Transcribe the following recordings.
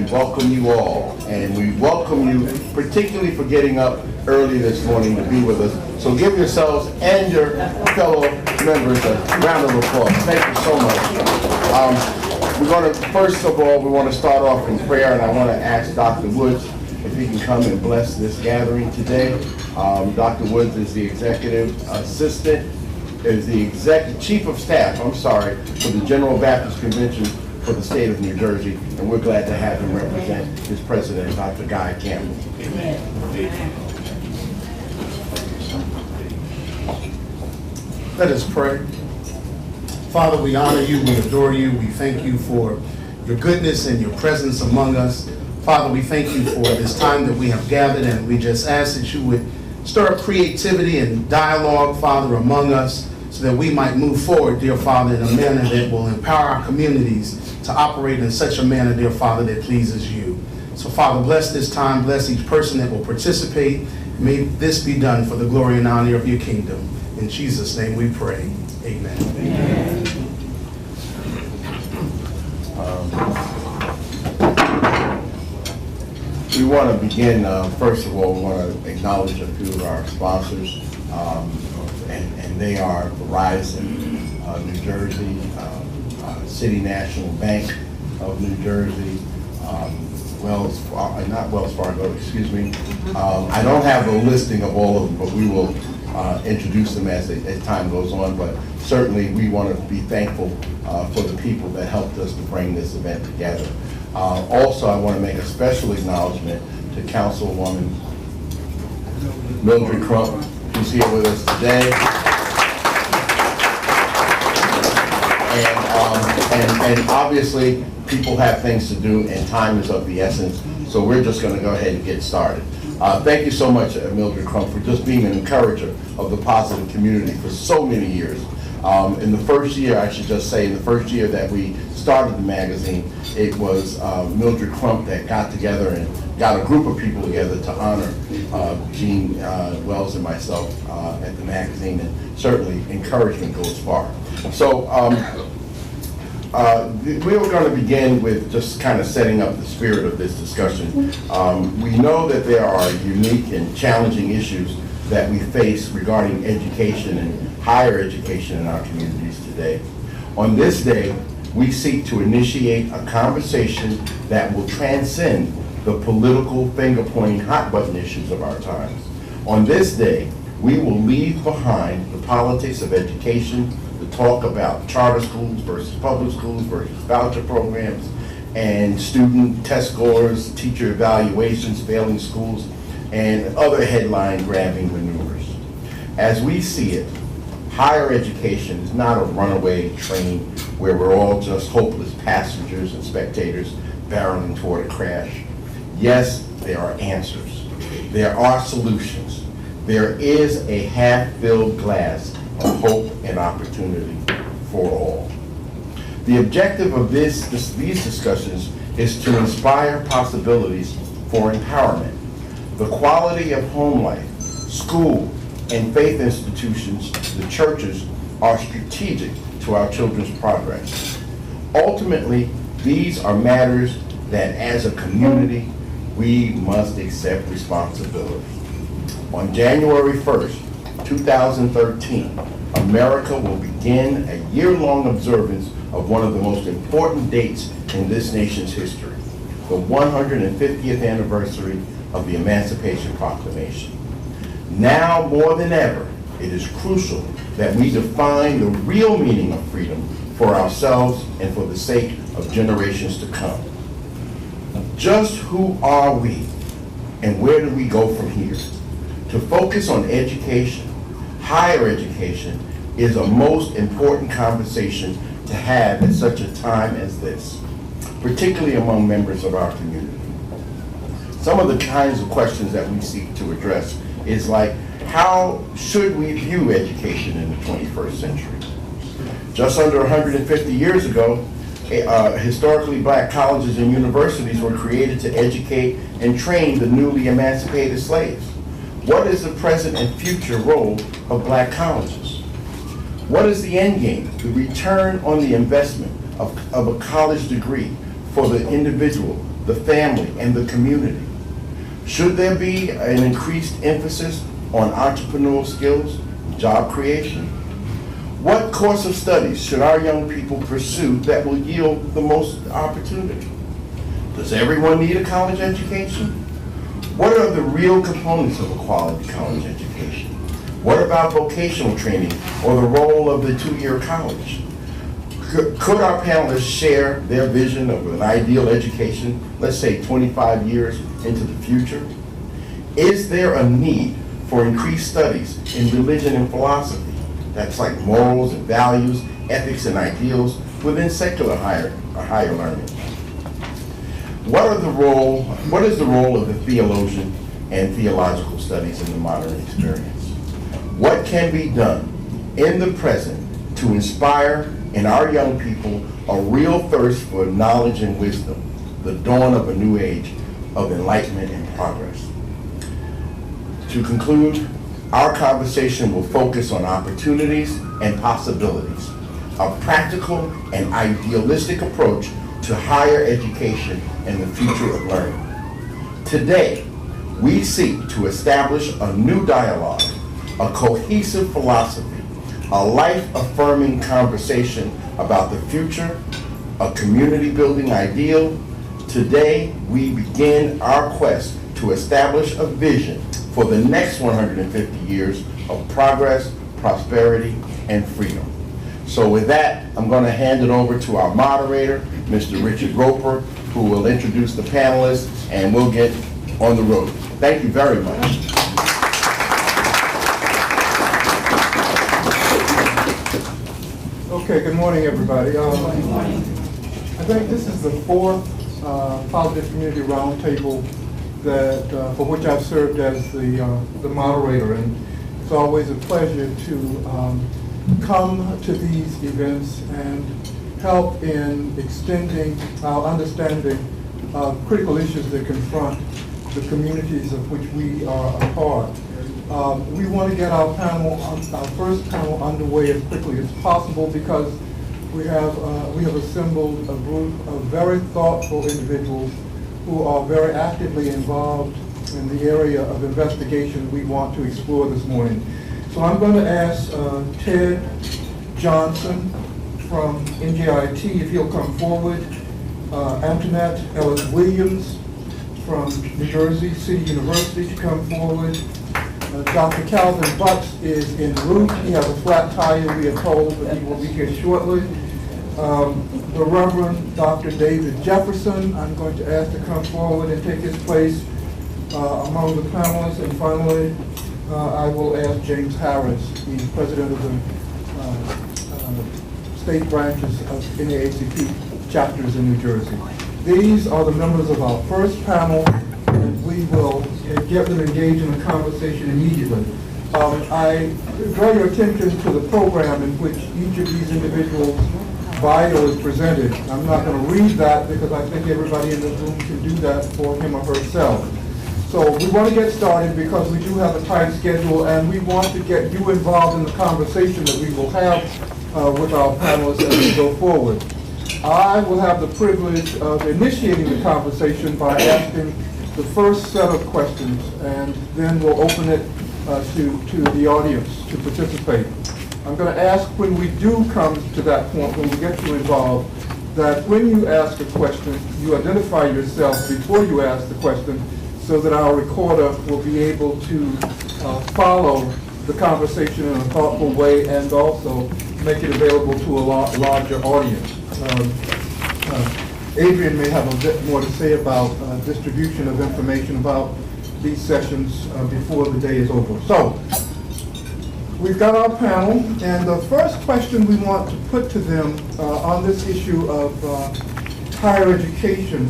we welcome you all. And we welcome you particularly for getting up early this morning to be with us. So give yourselves and your fellow members a round of applause. Thank you so much. We're going to, first of all, we want to start off in prayer, and I want to ask Dr. Woods if he can come and bless this gathering today. Dr. Woods is the executive assistant, is the chief of staff, for the General Baptist Convention for the state of New Jersey, and we're glad to have him represent his president, Dr. Guy Campbell. Amen. Let us pray. Father, we honor you, we adore you, we thank you for your goodness and your presence among us. Father, we thank you for this time that we have gathered, and we just ask that you would stir up creativity and dialogue, Father, among us, so that we might move forward, dear Father, in a manner that will empower our communities to operate in such a manner, dear Father, that pleases you. So, Father, bless this time, bless each person that will participate. May this be done for the glory and honor of your kingdom. In Jesus' name we pray. Amen. Amen. We want to begin, first of all, we want to acknowledge a few of our sponsors, and they are Verizon, New Jersey, City National Bank of New Jersey, not Wells Fargo, excuse me. I don't have a listing of all of them, but we will introduce them as time goes on, but certainly we want to be thankful for the people that helped us to bring this event together. Also, I want to make a special acknowledgement to Councilwoman Mildred Crump, who's here with us today. And obviously, people have things to do, and time is of the essence, so we're just going to go ahead and get started. Thank you so much, Mildred Crump, for just being an encourager of the positive community for so many years. In the first year, I should just say, in the first year that we started the magazine, it was Mildred Crump that got together and got a group of people together to honor Gene Wells and myself at the magazine, and certainly encouragement goes far. So we were going to begin with just kind of setting up the spirit of this discussion. We know that there are unique and challenging issues that we face regarding education and higher education in our communities today. On this day, we seek to initiate a conversation that will transcend the political finger-pointing hot-button issues of our times. On this day, we will leave behind the politics of education, the talk about charter schools versus public schools versus voucher programs, and student test scores, teacher evaluations, failing schools, and other headline-grabbing maneuvers. As we see it, higher education is not a runaway train where we're all just hopeless passengers and spectators barreling toward a crash. Yes, there are answers. There are solutions. There is a half-filled glass of hope and opportunity for all. The objective of these discussions is to inspire possibilities for empowerment. The quality of home life, school, and faith institutions, the churches, are strategic to our children's progress. Ultimately, these are matters that as a community, we must accept responsibility. On January 1st, 2013, America will begin a year-long observance of one of the most important dates in this nation's history, the 150th anniversary of the Emancipation Proclamation. Now more than ever, it is crucial that we define the real meaning of freedom for ourselves and for the sake of generations to come. Just who are we and where do we go from here? To focus on education, higher education, is a most important conversation to have at such a time as this, particularly among members of our community. Some of the kinds of questions that we seek to address is like, how should we view education in the 21st century? Just under 150 years ago, historically black colleges and universities were created to educate and train the newly emancipated slaves. What is the present and future role of black colleges? What is the end game, the return on the investment of a college degree for the individual the family, and the community? Should there be an increased emphasis on entrepreneurial skills, job creation? What course of studies should our young people pursue that will yield the most opportunity? Does everyone need a college education? What are the real components of a quality college education? What about vocational training or the role of the two-year college? Could our panelists share their vision of an ideal education, let's say 25 years into the future? Is there a need for increased studies in religion and philosophy? That's like morals and values, ethics and ideals within secular higher learning. What is the role of the theologian and theological studies in the modern experience? What can be done in the present to inspire in our young people a real thirst for knowledge and wisdom, the dawn of a new age of enlightenment and progress? To conclude, our conversation will focus on opportunities and possibilities, a practical and idealistic approach to higher education and the future of learning. Today, we seek to establish a new dialogue, a cohesive philosophy, a life-affirming conversation about the future, a community-building ideal. Today, we begin our quest to establish a vision for the next 150 years of progress, prosperity, and freedom. So with that, I'm going to hand it over to our moderator, Mr. Richard Roper, who will introduce the panelists, and we'll get on the road. Thank you very much. Okay, good morning, everybody. I think this is the fourth Positive Community Roundtable that for which I've served as the moderator, and it's always a pleasure to come to these events and help in extending our understanding of critical issues that confront the communities of which we are a part. We want to get our first panel underway as quickly as possible because we have assembled a group of very thoughtful individuals who are very actively involved in the area of investigation we want to explore this morning. So I'm going to ask Ted Johnson from NJIT if he'll come forward, Antoinette Ellis-Williams from New Jersey City University to come forward. Dr. Calvin Butts is en route. He has a flat tire, we are told, but he will be here shortly. The Reverend Dr. David Jefferson, I'm going to ask to come forward and take his place among the panelists. And finally, I will ask James Harris, the president of the state branches of NAACP chapters in New Jersey. These are the members of our first panel, and we will get them engaged in a conversation immediately. I draw your attention to the program in which each of these individuals' bio is presented. I'm not going to read that because I think everybody in this room can do that for him or herself. So we want to get started because we do have a tight schedule, and we want to get you involved in the conversation that we will have with our panelists as we go forward. I will have the privilege of initiating the conversation by asking the first set of questions, and then we'll open it to the audience to participate. I'm going to ask when we do come to that point, when we get you involved, that when you ask a question, you identify yourself before you ask the question so that our recorder will be able to follow the conversation in a thoughtful way and also make it available to a larger audience. Adrian may have a bit more to say about distribution of information about these sessions before the day is over. So, we've got our panel, and the first question we want to put to them on this issue of higher education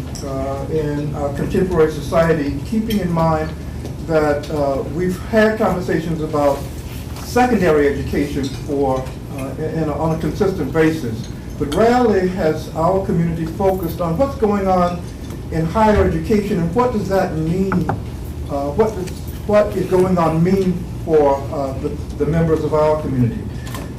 in contemporary society, keeping in mind that we've had conversations about secondary education on a consistent basis, but rarely has our community focused on what's going on in higher education and what does that mean, what is going on mean for the members of our community.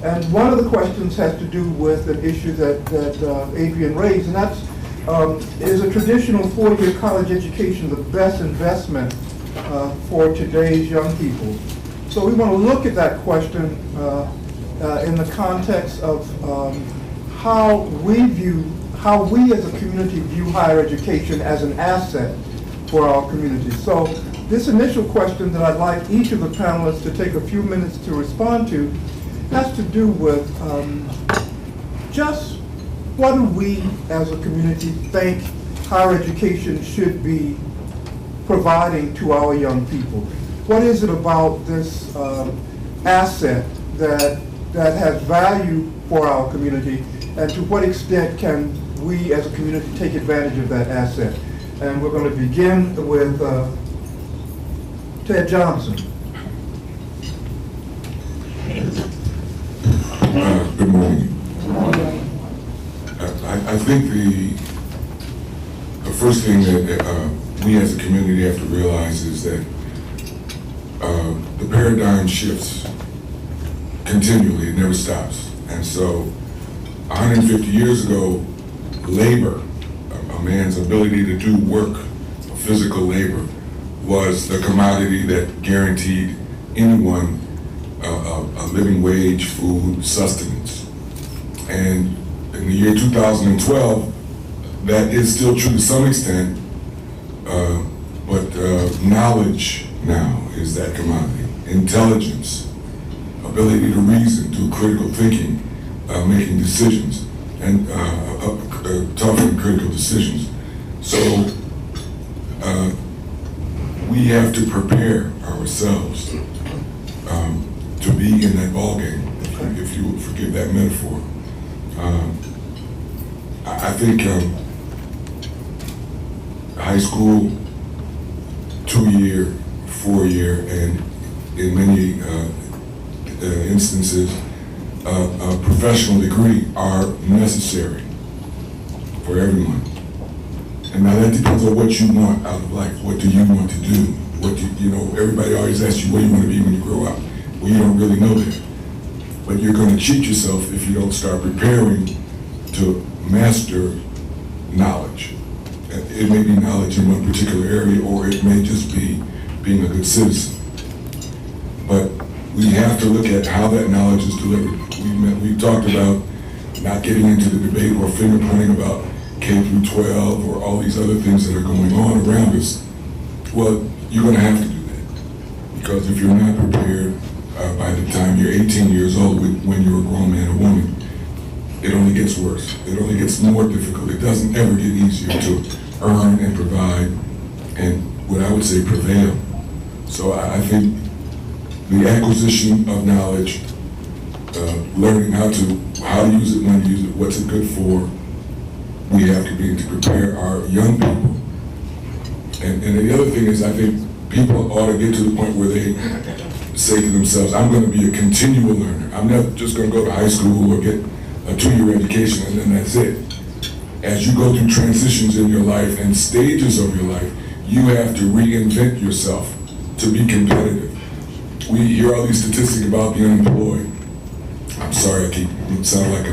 And one of the questions has to do with an issue that Adrian raised, and that's Is a traditional four-year college education the best investment for today's young people? So we want to look at that question in the context of how we as a community view higher education as an asset for our community. So this initial question that I'd like each of the panelists to take a few minutes to respond to has to do with just what do we as a community think higher education should be providing to our young people? What is it about this asset that has value for our community, and to what extent can we as a community take advantage of that asset? And we're going to begin with Ted Johnson. Good morning. I think the first thing that we as a community have to realize is that the paradigm shifts continually, it never stops. And so 150 years ago, labor, a man's ability to do work, physical labor, was the commodity that guaranteed anyone a living wage, food, sustenance. And in the year 2012, that is still true to some extent, but knowledge now is that commodity. Intelligence, ability to reason, do critical thinking, making decisions, and tough and critical decisions. So we have to prepare ourselves to be in that ballgame, if you would forgive that metaphor. I think high school, 2-year, 4-year, and in many instances, a professional degree are necessary for everyone. And now that depends on what you want out of life. What do you want to do? What do you know? Everybody always asks you what you want to be when you grow up. Well, you don't really know that. But you're going to cheat yourself if you don't start preparing to master knowledge. It may be knowledge in one particular area, or it may just be being a good citizen. But we have to look at how that knowledge is delivered. We talked about not getting into the debate or finger pointing about K through 12 or all these other things that are going on around us. Well, you're going to have to do that, because if you're not prepared by the time you're 18 years old, when you're a grown man or woman, it only gets worse. It only gets more difficult. It doesn't ever get easier to earn and provide and, what I would say, prevail. So I think the acquisition of knowledge, learning how to use it, when to use it, what's it good for, we have to be to prepare our young people. And the other thing is, I think people ought to get to the point where they say to themselves, I'm going to be a continual learner. I'm not just going to go to high school or get a 2-year education and then that's it. As you go through transitions in your life and stages of your life, you have to reinvent yourself to be competitive. We hear all these statistics about the unemployed. I'm sorry, it sounds like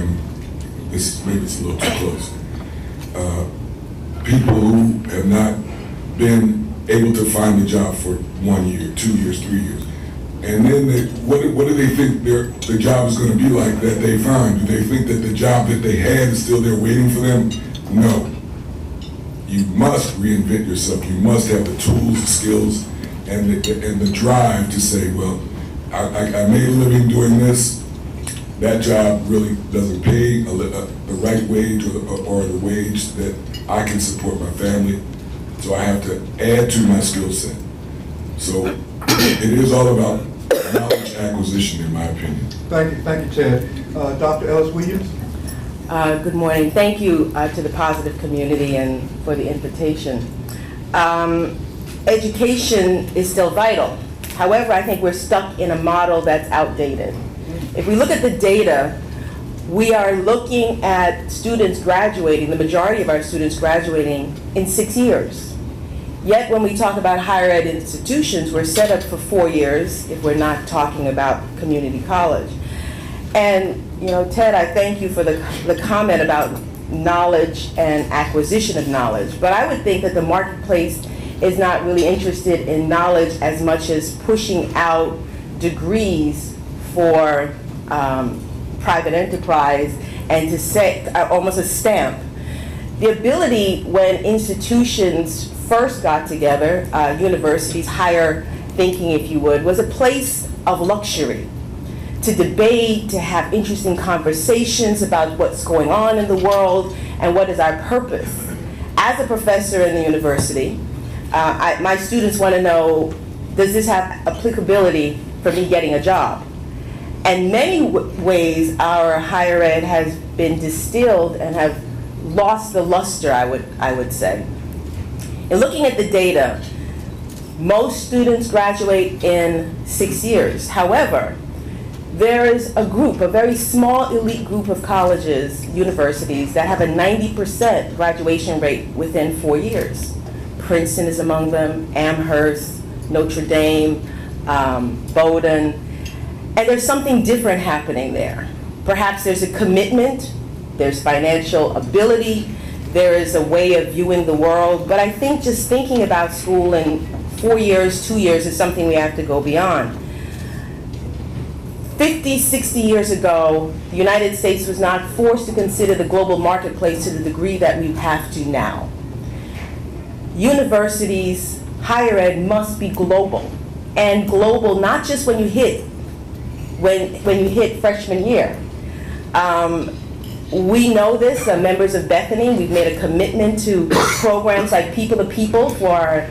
maybe it's a little too close. People who have not been able to find a job for 1 year, 2 years, 3 years. And then what do they think the job is going to be like that they find? Do they think that the job that they had is still there waiting for them? No. You must reinvent yourself. You must have the tools, the skills, and the drive to say, well, I made a living doing this. That job really doesn't pay the right wage or the wage that I can support my family. So I have to add to my skill set. So it is all about knowledge acquisition, in my opinion. Thank you, Ted. Dr. Ellis Williams? Good morning. Thank you to the Positive community and for the invitation. Education is still vital. However, I think we're stuck in a model that's outdated. If we look at the data, we are looking at students graduating, the majority of our students graduating in 6 years. Yet when we talk about higher ed institutions, we're set up for 4 years if we're not talking about community college. And, you know, Ted, I thank you for the comment about knowledge and acquisition of knowledge. But I would think that the marketplace is not really interested in knowledge as much as pushing out degrees for private enterprise and to set almost a stamp. The ability when institutions first got together, universities, higher thinking if you would, was a place of luxury, to debate, to have interesting conversations about what's going on in the world and what is our purpose. As a professor in the university, my students want to know, does this have applicability for me getting a job? And many ways our higher ed has been distilled and have lost the luster, I would say. In looking at the data, most students graduate in 6 years. However, there is a group, a very small elite group of colleges, universities, that have a 90% graduation rate within 4 years. Princeton is among them, Amherst, Notre Dame, Bowdoin, and there's something different happening there. Perhaps there's a commitment, there's financial ability, there is a way of viewing the world, but I think just thinking about school in 4 years, 2 years is something we have to go beyond. 50, 60 years ago, the United States was not forced to consider the global marketplace to the degree that we have to now. Universities, higher ed must be global, and global not just when you hit freshman year. We know this, members of Bethany, we've made a commitment to programs like People to People for our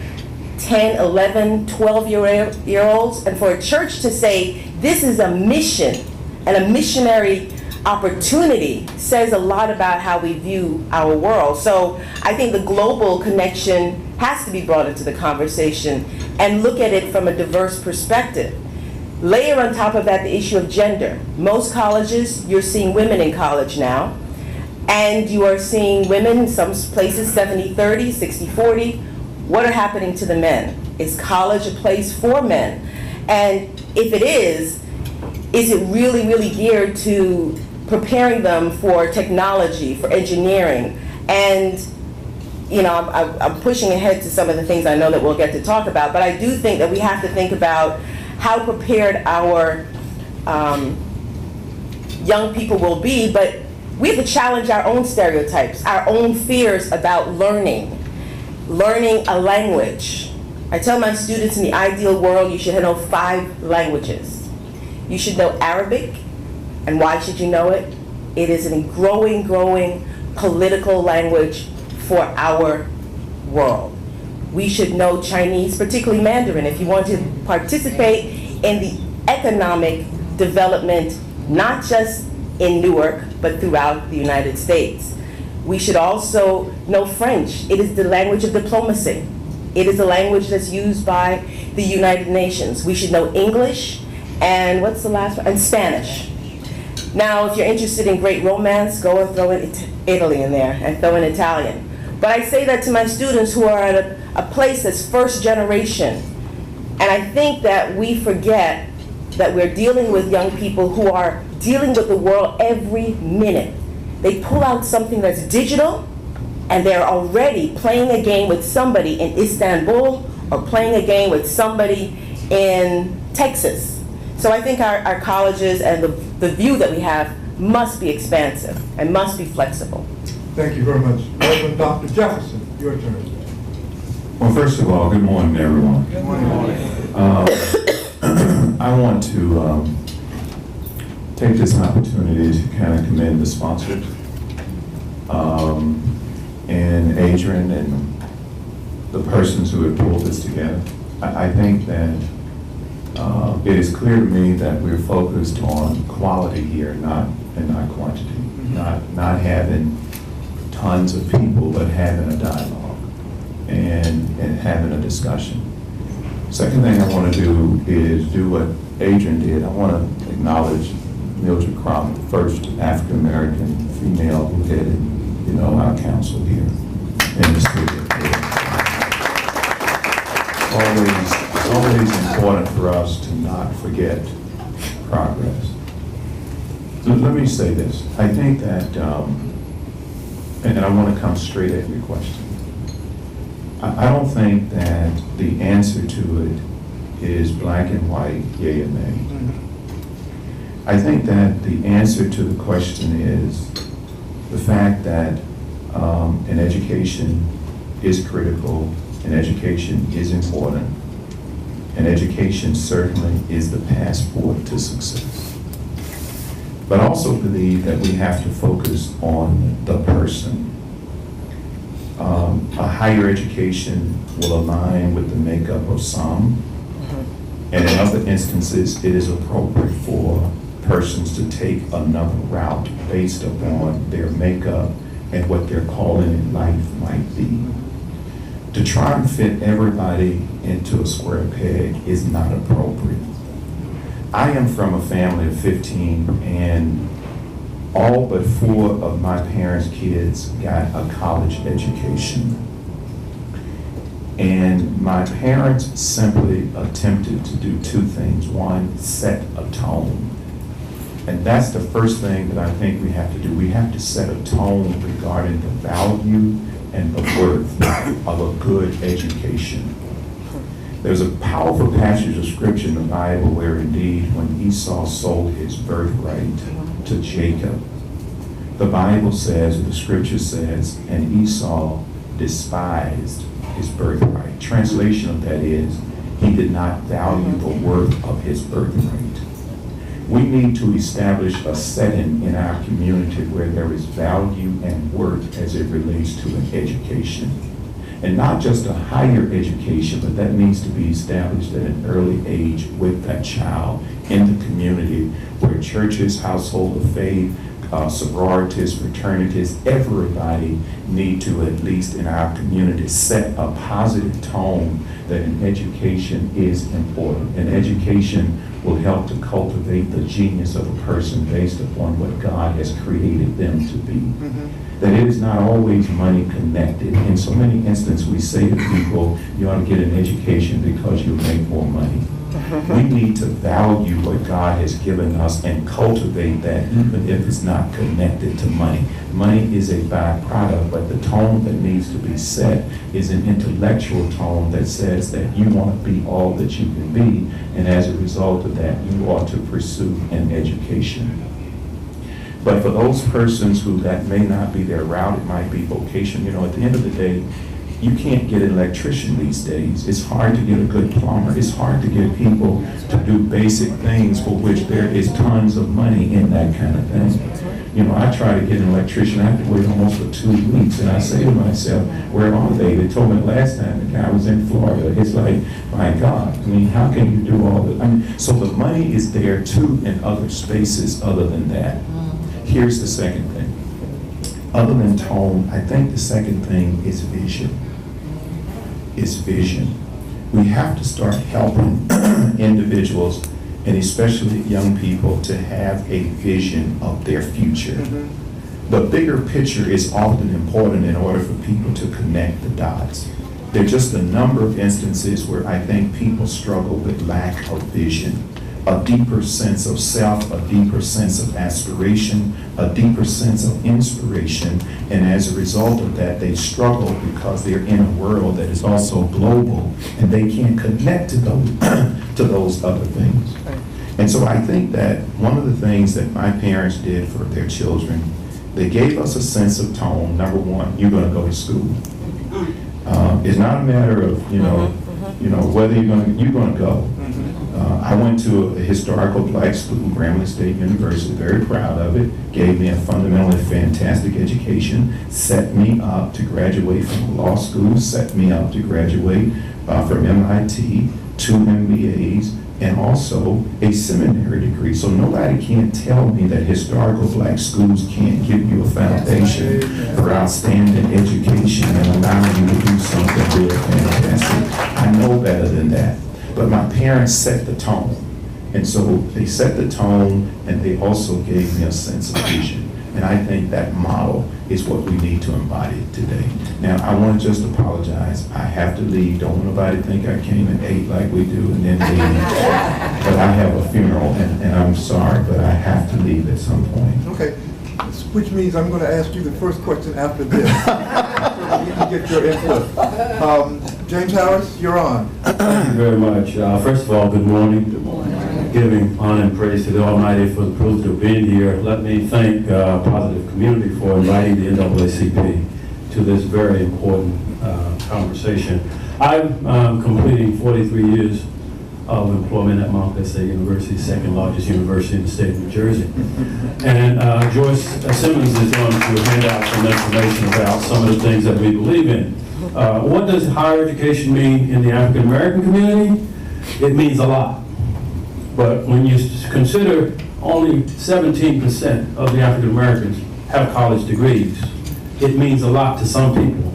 10, 11, 12-year-olds, and for a church to say this is a mission and a missionary opportunity says a lot about how we view our world. So I think the global connection has to be brought into the conversation and look at it from a diverse perspective. Layer on top of that the issue of gender. Most colleges, you're seeing women in college now, and you are seeing women in some places 70-30, 60-40. What are happening to the men? Is college a place for men? And if it is it really, really geared to preparing them for technology, for engineering? And you know, I'm pushing ahead to some of the things I know that we'll get to talk about, but I do think that we have to think about how prepared our young people will be, but we have to challenge our own stereotypes, our own fears about learning a language. I tell my students in the ideal world, you should know 5 languages. You should know Arabic, and why should you know it? It is a growing political language for our world. We should know Chinese, particularly Mandarin, if you want to participate in the economic development, not just in Newark, but throughout the United States. We should also know French. It is the language of diplomacy. It is a language that's used by the United Nations. We should know English, and what's the last one? And Spanish. Now, if you're interested in great romance, go and throw in Italy in there, and throw in Italian. But I say that to my students who are at a place that's first generation. And I think that we forget that we're dealing with young people who are dealing with the world every minute. They pull out something that's digital, and they're already playing a game with somebody in Istanbul or playing a game with somebody in Texas. So I think our colleges and the view that we have must be expansive and must be flexible. Thank you very much. Reverend Dr. Jefferson, your turn. Well, first of all, good morning, everyone. Good morning. I want to take this opportunity to kind of commend the sponsors and Adrian and the persons who have pulled this together. I think that it is clear to me that we're focused on quality here, not quantity. Not having tons of people, but having a dialogue and having a discussion. Second thing I want to do is do what Adrian did. I want to acknowledge Mildred Crump, the first African-American female who headed, our council here in the city. It's always important for us to not forget progress. So let me say this. I think that and I want to come straight at your question. I don't think that the answer to it is black and white, yea or nay. I think that the answer to the question is the fact that an education is critical, an education is important, and education certainly is the passport to success. But I also believe that we have to focus on the person. A higher education will align with the makeup of some, and in other instances, it is appropriate for persons to take another route based upon their makeup and what their calling in life might be. To try and fit everybody into a square peg is not appropriate. I am from a family of 15, and all but 4 of my parents' kids got a college education. And my parents simply attempted to do 2 things. One, set a tone. And that's the first thing that I think we have to do. We have to set a tone regarding the value and the worth of a good education. There's a powerful passage of scripture in the Bible where indeed when Esau sold his birthright to Jacob, the Bible says, or the scripture says, and Esau despised his birthright. Translation of that is, he did not value the worth of his birthright. We need to establish a setting in our community where there is value and worth as it relates to an education. And not just a higher education, but that needs to be established at an early age with that child in the community where churches, household of faith, sororities, fraternities, everybody need to, at least in our community, set a positive tone that an education is important. An education will help to cultivate the genius of a person based upon what God has created them to be. That it is not always money connected. In so many instances, we say to people, you ought to get an education because you'll make more money. We need to value what God has given us and cultivate that even if it's not connected to money. Money is a byproduct, but the tone that needs to be set is an intellectual tone that says that you want to be all that you can be, and as a result of that, you ought to pursue an education. But for those persons who that may not be their route, it might be vocation. You know, at the end of the day, you can't get an electrician these days. It's hard to get a good plumber. It's hard to get people to do basic things for which there is tons of money in that kind of thing. You know, I try to get an electrician. I have to wait almost for 2 weeks, and I say to myself, where are they? They told me last time the guy was in Florida. It's like, my God, I mean, how can you do all that? I mean, so the money is there too in other spaces other than that. Here's the second thing. Other than tone, I think the second thing is vision. Is vision. We have to start helping individuals, and especially young people, to have a vision of their future. The bigger picture is often important in order for people to connect the dots. There are just a number of instances where I think people struggle with lack of vision. A deeper sense of self, a deeper sense of aspiration, a deeper sense of inspiration, and as a result of that, they struggle because they're in a world that is also global, and they can't connect to those other things. And so I think that one of the things that my parents did for their children, they gave us a sense of tone. Number one, you're going to go to school. It's not a matter of, whether you're going to go. I went to a historical black school, Grambling State University, very proud of it, gave me a fundamentally fantastic education, set me up to graduate from law school, set me up to graduate from MIT, 2 MBAs, and also a seminary degree. So nobody can tell me that historical black schools can't give you a foundation for outstanding education and allow you to do something real fantastic. I know better than that. But my parents set the tone. And so they set the tone, and they also gave me a sense of vision. And I think that model is what we need to embody today. Now, I want to just apologize. I have to leave. Don't want nobody to think I came and ate like we do and then leave. But I have a funeral, and I'm sorry, but I have to leave at some point. Okay. which means I'm going to ask you the first question after this, so that we can get your input. James Harris, you're on. Thank you very much. First of all, good morning. Good morning. Giving honor and praise to the Almighty for the privilege of being here. Let me thank Positive Community for inviting the NLRSJPart4 to this very important conversation. I'm completing 43 years of employment at Mount State University, second largest university in the state of New Jersey. And Joyce Simmons is going to hand out some information about some of the things that we believe in. What does higher education mean in the African American community? It means a lot. But when you consider only 17% of the African Americans have college degrees, it means a lot to some people.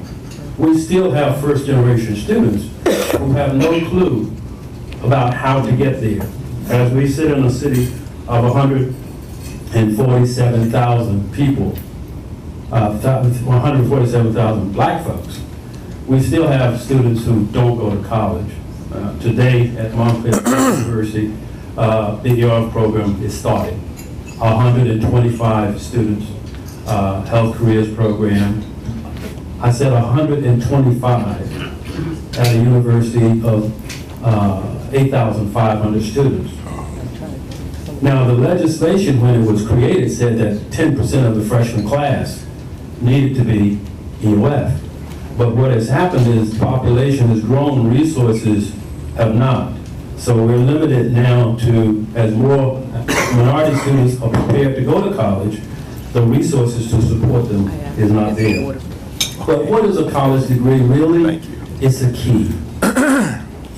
We still have first generation students who have no clue about how to get there. As we sit in a city of 147,000 people, 147,000 black folks, we still have students who don't go to college. Today at Montclair University, the ER program is starting. 125 students, health careers program. I said 125 at a university of 8,500 students. Now, the legislation, when it was created, said that 10% of the freshman class needed to be EOF. But what has happened is the population has grown, resources have not. So we're limited now to, as more minority students are prepared to go to college, the resources to support them is not there. But what is a college degree really? It's a key.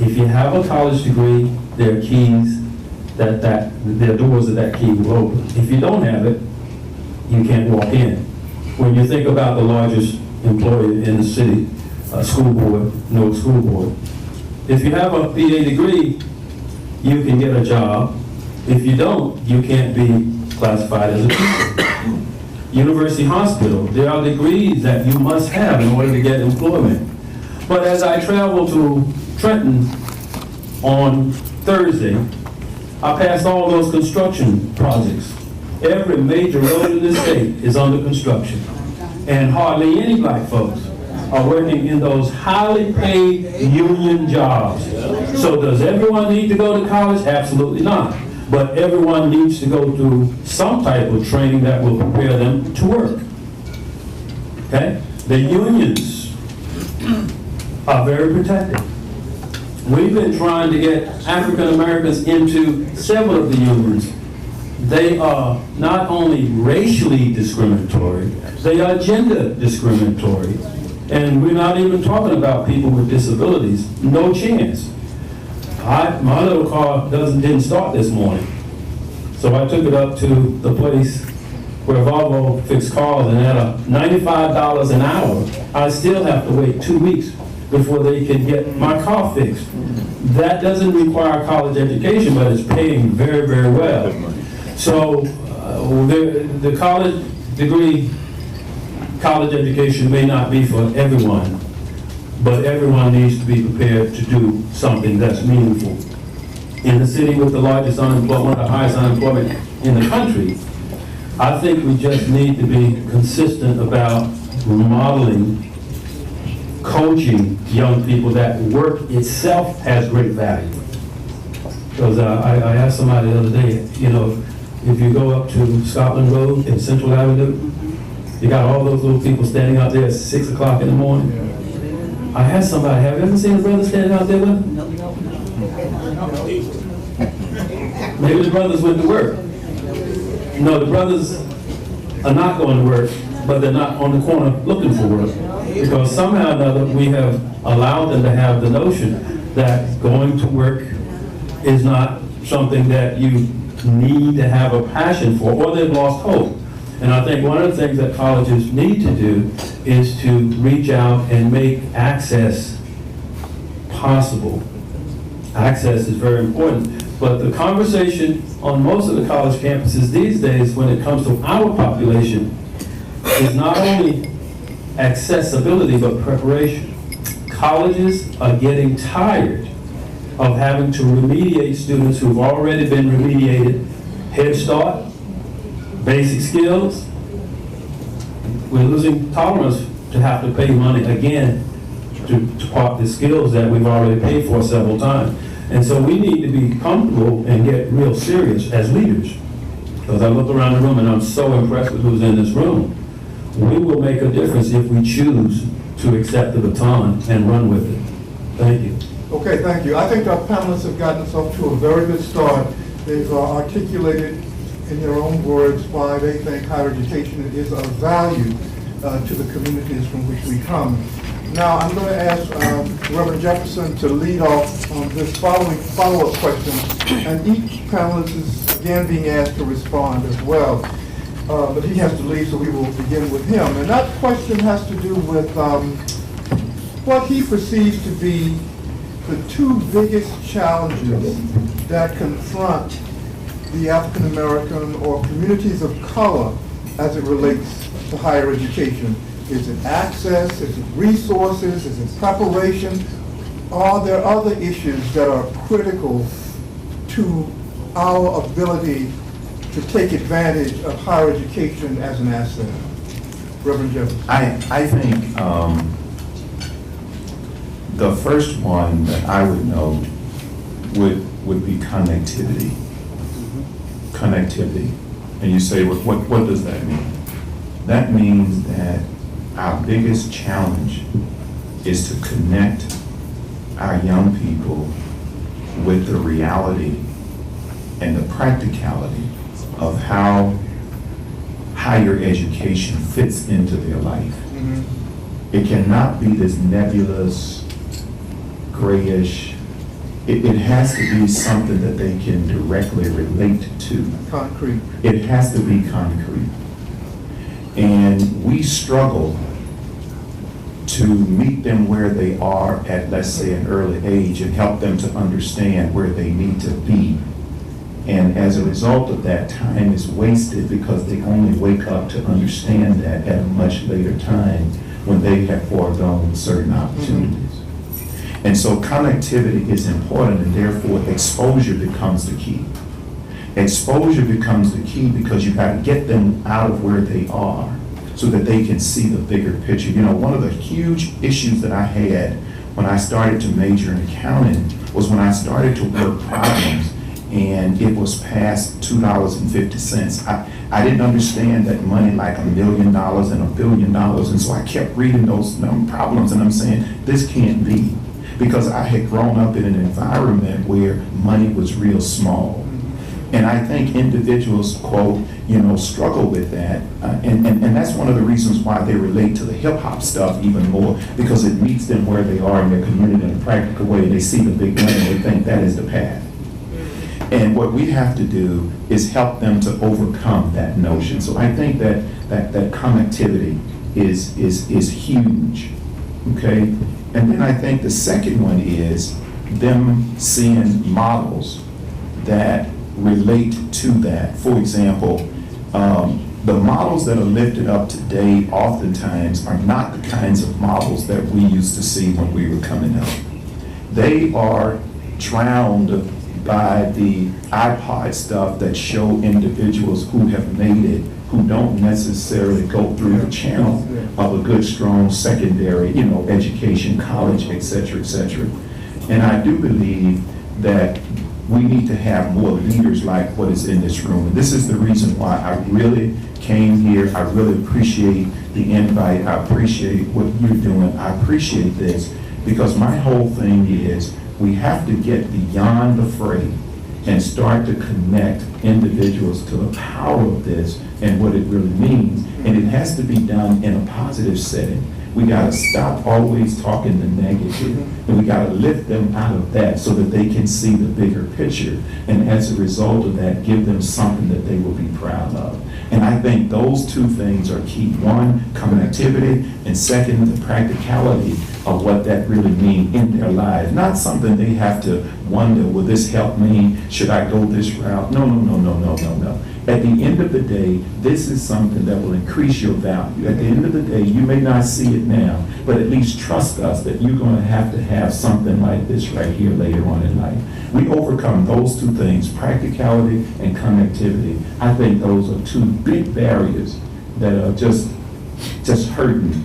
If you have a college degree, there are keys there are doors that key will open. If you don't have it, you can't walk in. When you think about the largest employer in the city, school board, Newark School Board, if you have a BA degree, you can get a job. If you don't, you can't be classified as a teacher. University hospital, there are degrees that you must have in order to get employment. But as I traveled to Trenton on Thursday, I passed all those construction projects. Every major road in the state is under construction. And hardly any black folks are working in those highly paid union jobs. So does everyone need to go to college? Absolutely not. But everyone needs to go through some type of training that will prepare them to work. Okay? The unions are very protected. We've been trying to get African Americans into several of the unions. They are not only racially discriminatory, they are gender discriminatory. And we're not even talking about people with disabilities. No chance. My little car didn't start this morning. So I took it up to the place where Volvo fixed cars, and at $95 an hour, I still have to wait 2 weeks before they can get my car fixed. That doesn't require college education, but it's paying very, very well. So the college degree, college education may not be for everyone, but everyone needs to be prepared to do something that's meaningful. In the city with the largest unemployment, one of the highest unemployment in the country, I think we just need to be consistent about modeling, coaching young people that work itself has great value. Because I asked somebody the other day, you know, if you go up to Scotland Road and Central Avenue, you got all those little people standing out there at 6 o'clock in the morning. I asked somebody, have you ever seen a brother standing out there with them? Maybe the brothers went to work. No, the brothers are not going to work, but they're not on the corner looking for work. Because somehow or another we have allowed them to have the notion that going to work is not something that you need to have a passion for, or they've lost hope. And I think one of the things that colleges need to do is to reach out and make access possible. Access is very important. But the conversation on most of the college campuses these days when it comes to our population is not only accessibility, but preparation. Colleges are getting tired of having to remediate students who've already been remediated. Head Start, basic skills, we're losing tolerance to have to pay money again to park the skills that we've already paid for several times. And so we need to be comfortable and get real serious as leaders. Because I look around the room and I'm so impressed with who's in this room. We will make a difference if we choose to accept the baton and run with it. Thank you. Okay, thank you. I think our panelists have gotten us off to a very good start. They've articulated in their own words why they think higher education is of value to the communities from which we come. Now, I'm going to ask Reverend Jefferson to lead off on this follow-up question, and each panelist is again being asked to respond as well. But he has to leave, so we will begin with him. And that question has to do with what he perceives to be the two biggest challenges that confront the African American or communities of color as it relates to higher education. Is it access? Is it resources? Is it preparation? Are there other issues that are critical to our ability to take advantage of higher education as an asset? Reverend Jefferson. I think the first one that I would know would be connectivity. Connectivity. And you say, what does that mean? That means that our biggest challenge is to connect our young people with the reality and the practicality of how higher education fits into their life. Mm-hmm. It cannot be this nebulous, grayish. It has to be something that they can directly relate to. Concrete. It has to be concrete. And we struggle to meet them where they are at, let's say, an early age and help them to understand where they need to be. And as a result of that, time is wasted because they only wake up to understand that at a much later time when they have foregone certain opportunities. Mm-hmm. And so connectivity is important, and therefore exposure becomes the key. Exposure becomes the key because you got to get them out of where they are so that they can see the bigger picture. You know, one of the huge issues that I had when I started to major in accounting was when I started to work problems and it was past $2.50. I didn't understand that money like $1 million and $1 billion, and so I kept reading those problems and I'm saying, this can't be. Because I had grown up in an environment where money was real small. And I think individuals, quote, struggle with that. And that's one of the reasons why they relate to the hip hop stuff even more, because it meets them where they are in their community in a practical way. They see the big money and they think that is the path. And what we have to do is help them to overcome that notion. So I think that connectivity is huge, okay? And then I think the second one is them seeing models that relate to that. For example, the models that are lifted up today oftentimes are not the kinds of models that we used to see when we were coming up. They are drowned by the iPod stuff that show individuals who have made it, who don't necessarily go through the channel of a good, strong secondary, education, college, et cetera, et cetera. And I do believe that we need to have more leaders like what is in this room. And this is the reason why I really came here. I really appreciate the invite. I appreciate what you're doing. I appreciate this because my whole thing is we have to get beyond the fray and start to connect individuals to the power of this and what it really means. And it has to be done in a positive setting. We got to stop always talking the negative, and we got to lift them out of that so that they can see the bigger picture. And as a result of that, give them something that they will be proud of. And I think those two things are key. One, connectivity, and second, the practicality of what that really means in their lives. Not something they have to wonder, will this help me? Should I go this route? No. At the end of the day, this is something that will increase your value. At the end of the day, you may not see it now, but at least trust us that you're going to have something like this right here later on in life. We overcome those two things, practicality and connectivity. I think those are two big barriers that are just just hurting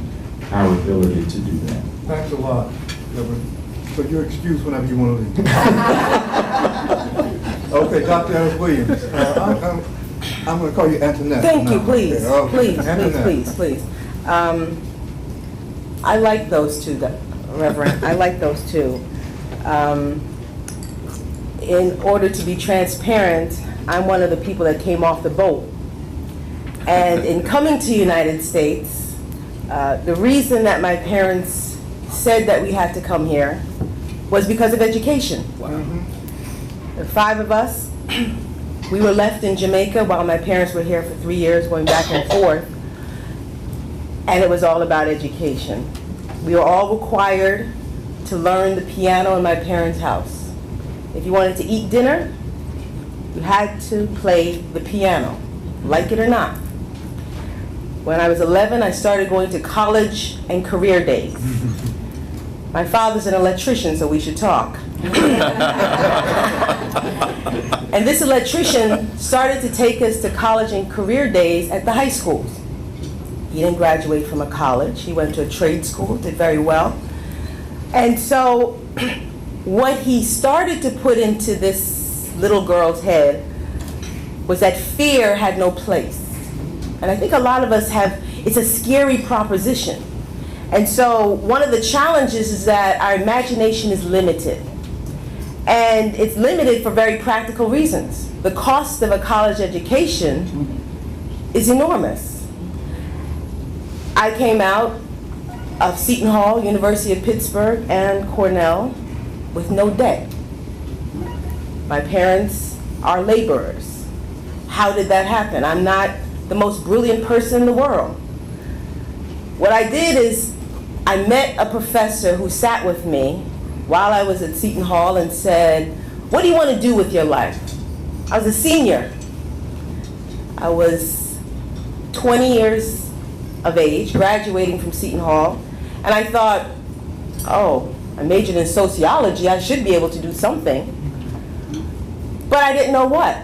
our ability to do that. Thanks a lot, Reverend. So you're excused whenever you want to leave. Okay, Dr. Ellis Williams. I'm going to call you Antoinette. Thank you, now. please, Okay, please, Antoinette. please. I like those two, Reverend, I like those two. In order to be transparent, I'm one of the people that came off the boat. And in coming to the United States, the reason that my parents said that we had to come here was because of education. The 5 of us, we were left in Jamaica while my parents were here for 3 years, going back and forth. And it was all about education. We were all required to learn the piano in my parents' house. If you wanted to eat dinner, you had to play the piano, like it or not. When I was 11, I started going to college and career days. My father's an electrician, so we should talk. And this electrician started to take us to college and career days at the high schools. He didn't graduate from a college. He went to a trade school, did very well. And so what he started to put into this little girl's head was that fear had no place. And I think a lot of us have, it's a scary proposition. And so one of the challenges is that our imagination is limited. And it's limited for very practical reasons. The cost of a college education is enormous. I came out of Seton Hall, University of Pittsburgh, and Cornell with no debt. My parents are laborers. How did that happen? I'm not the most brilliant person in the world. What I did is I met a professor who sat with me while I was at Seton Hall and said, "What do you want to do with your life?" I was a senior. I was 20 years of age, graduating from Seton Hall, and I thought, oh, I majored in sociology, I should be able to do something. But I didn't know what.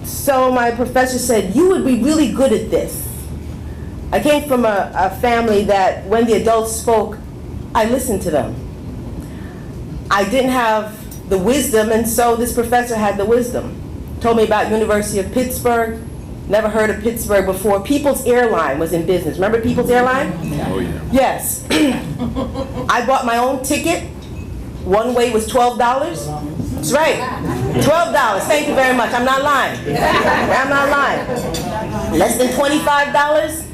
So my professor said, "You would be really good at this." I came from a family that when the adults spoke, I listened to them. I didn't have the wisdom, and so this professor had the wisdom. Told me about University of Pittsburgh. Never heard of Pittsburgh before. People's Airline was in business. Remember People's Airline? Oh, yeah. Yes. I bought my own ticket. One way was $12. That's right. $12. Thank you very much. I'm not lying. I'm not lying. Less than $25.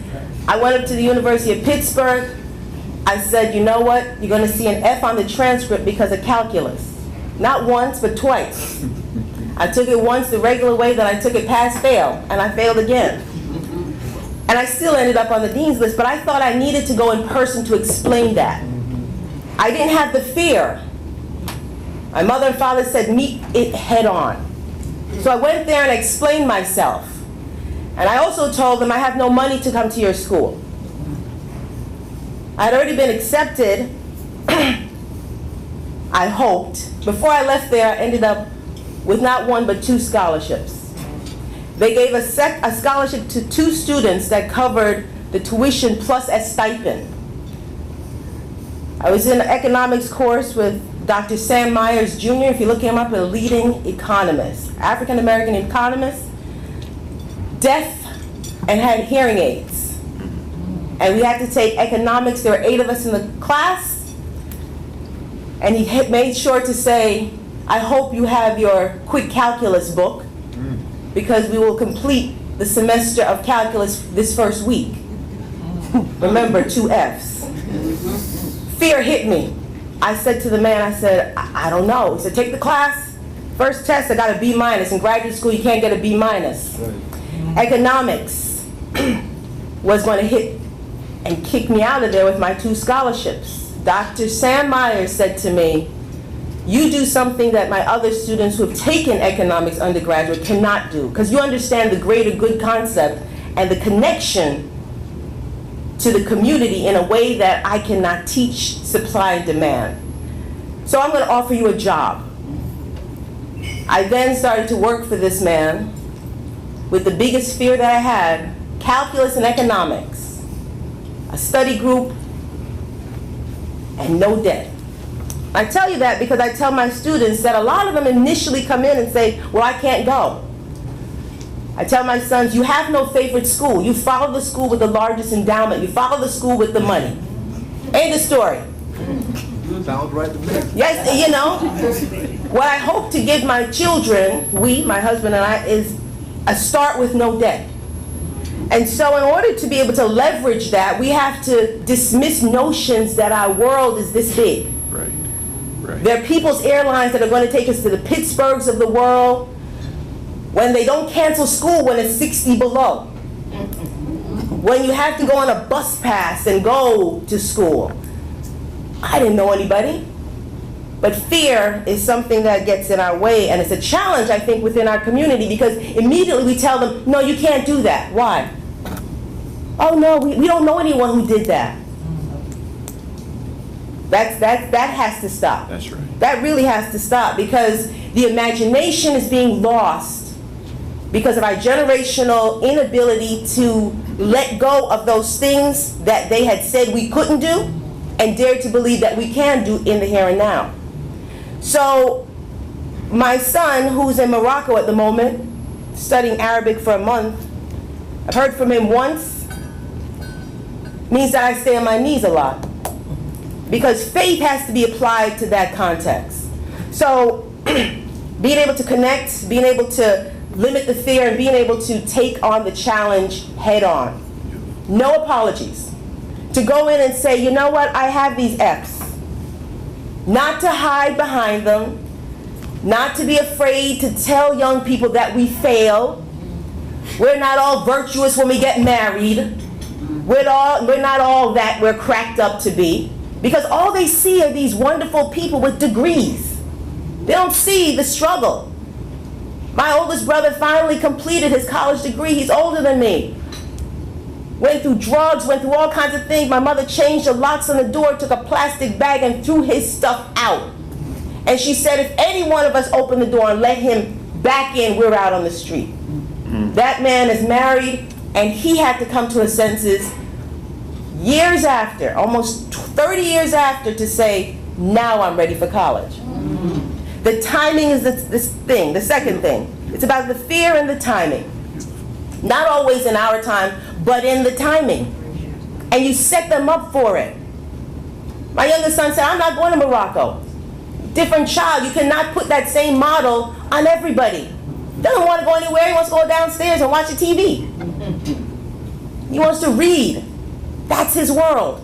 I went up to the University of Pittsburgh. I said, you know what? You're going to see an F on the transcript because of calculus. Not once, but twice. I took it once the regular way, then I took it pass-fail, and I failed again. And I still ended up on the dean's list, but I thought I needed to go in person to explain that. I didn't have the fear. My mother and father said, meet it head on. So I went there and explained myself. And I also told them I have no money to come to your school. I had already been accepted, I hoped. Before I left there, I ended up with not 1 but 2 scholarships. They gave a scholarship to 2 students that covered the tuition plus a stipend. I was in an economics course with Dr. Sam Myers Jr., if you look him up, a leading economist, African-American economist, deaf and had hearing aids. And we had to take economics. There were 8 of us in the class. And he made sure to say, I hope you have your quick calculus book because we will complete the semester of calculus this first week. Remember, 2 Fs. Fear hit me. I said to the man, I said, I don't know. He said, take the class. First test, I got a B-. In graduate school, you can't get a B-. Economics was going to hit and kick me out of there with my 2 scholarships. Dr. Sam Myers said to me, you do something that my other students who have taken economics undergraduate cannot do, because you understand the greater good concept and the connection to the community in a way that I cannot teach supply and demand. So I'm going to offer you a job. I then started to work for this man with the biggest fear that I had, calculus and economics. a study group, and no debt. I tell you that because I tell my students that a lot of them initially come in and say, well, I can't go. I tell my sons, you have no favorite school. You follow the school with the largest endowment. You follow the school with the money. Ain't the story. Sounds right to me. Yes, you know, what I hope to give my children, my husband and I, is a start with no debt. And so in order to be able to leverage that, we have to dismiss notions that our world is this big. Right, right. There are people's airlines that are going to take us to the Pittsburghs of the world when they don't cancel school when it's 60 below. When you have to go on a bus pass and go to school. I didn't know anybody. But fear is something that gets in our way, and it's a challenge, I think, within our community, because immediately we tell them, no, you can't do that. Why? Oh, no, we don't know anyone who did that. That has to stop. That's right. That really has to stop, because the imagination is being lost because of our generational inability to let go of those things that they had said we couldn't do and dare to believe that we can do in the here and now. So my son, who's in Morocco at the moment, studying Arabic for a month, I've heard from him once, means that I stay on my knees a lot. Because faith has to be applied to that context. So being able to connect, being able to limit the fear, and being able to take on the challenge head on. No apologies. To go in and say, you know what, I have these F's. Not to hide behind them, not to be afraid to tell young people that we fail. We're not all virtuous when we get married. We're not all that we're cracked up to be. Because all they see are these wonderful people with degrees. They don't see the struggle. My oldest brother finally completed his college degree. He's older than me. Went through drugs, went through all kinds of things. My mother changed the locks on the door, took a plastic bag and threw his stuff out. And she said, if any one of us open the door and let him back in, we're out on the street. That man is married, and he had to come to his senses years after, almost 30 years after, to say, now I'm ready for college. The timing is the second thing. It's about the fear and the timing. Not always in our time, but in the timing. And you set them up for it. My youngest son said, I'm not going to Morocco. Different child, you cannot put that same model on everybody. Doesn't want to go anywhere, he wants to go downstairs and watch the TV. He wants to read. That's his world.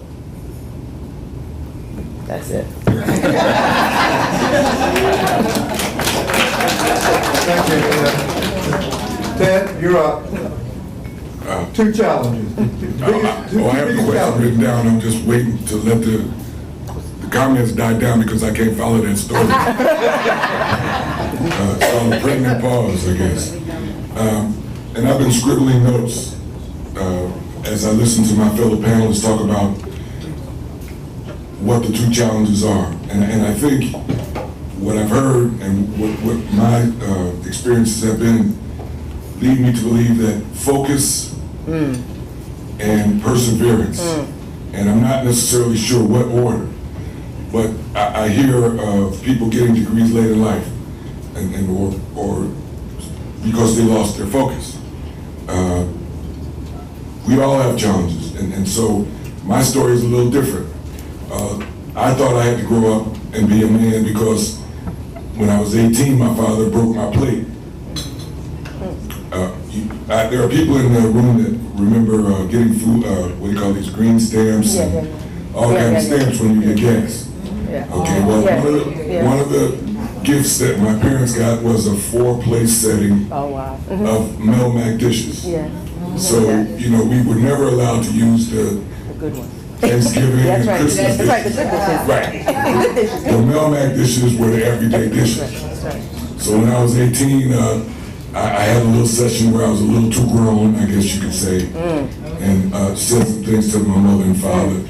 That's it. Thank you. Ted, you're up. Two challenges. I have the question written down. I'm just waiting to let the comments die down because I can't follow that story. So I'm putting in pause, I guess. And I've been scribbling notes as I listen to my fellow panelists talk about what the two challenges are. And I think what I've heard and what my experiences have been lead me to believe that focus and perseverance, and I'm not necessarily sure what order, but I hear of people getting degrees late in life, or because they lost their focus. We all have challenges, and so my story is a little different. I thought I had to grow up and be a man because when I was 18, my father broke my plate. There are people in the room that remember getting food, what do you call these, green stamps and all kinds of stamps when you get gas. Okay, well, one of the gifts that my parents got was a 4-place setting of Melmac dishes. So, you know, we were never allowed to use the Thanksgiving and Christmas dishes. Right. The Melmac dishes were the everyday dishes. So when I was 18, I had a little session where I was a little too grown, I guess you could say, and said some things to my mother and father.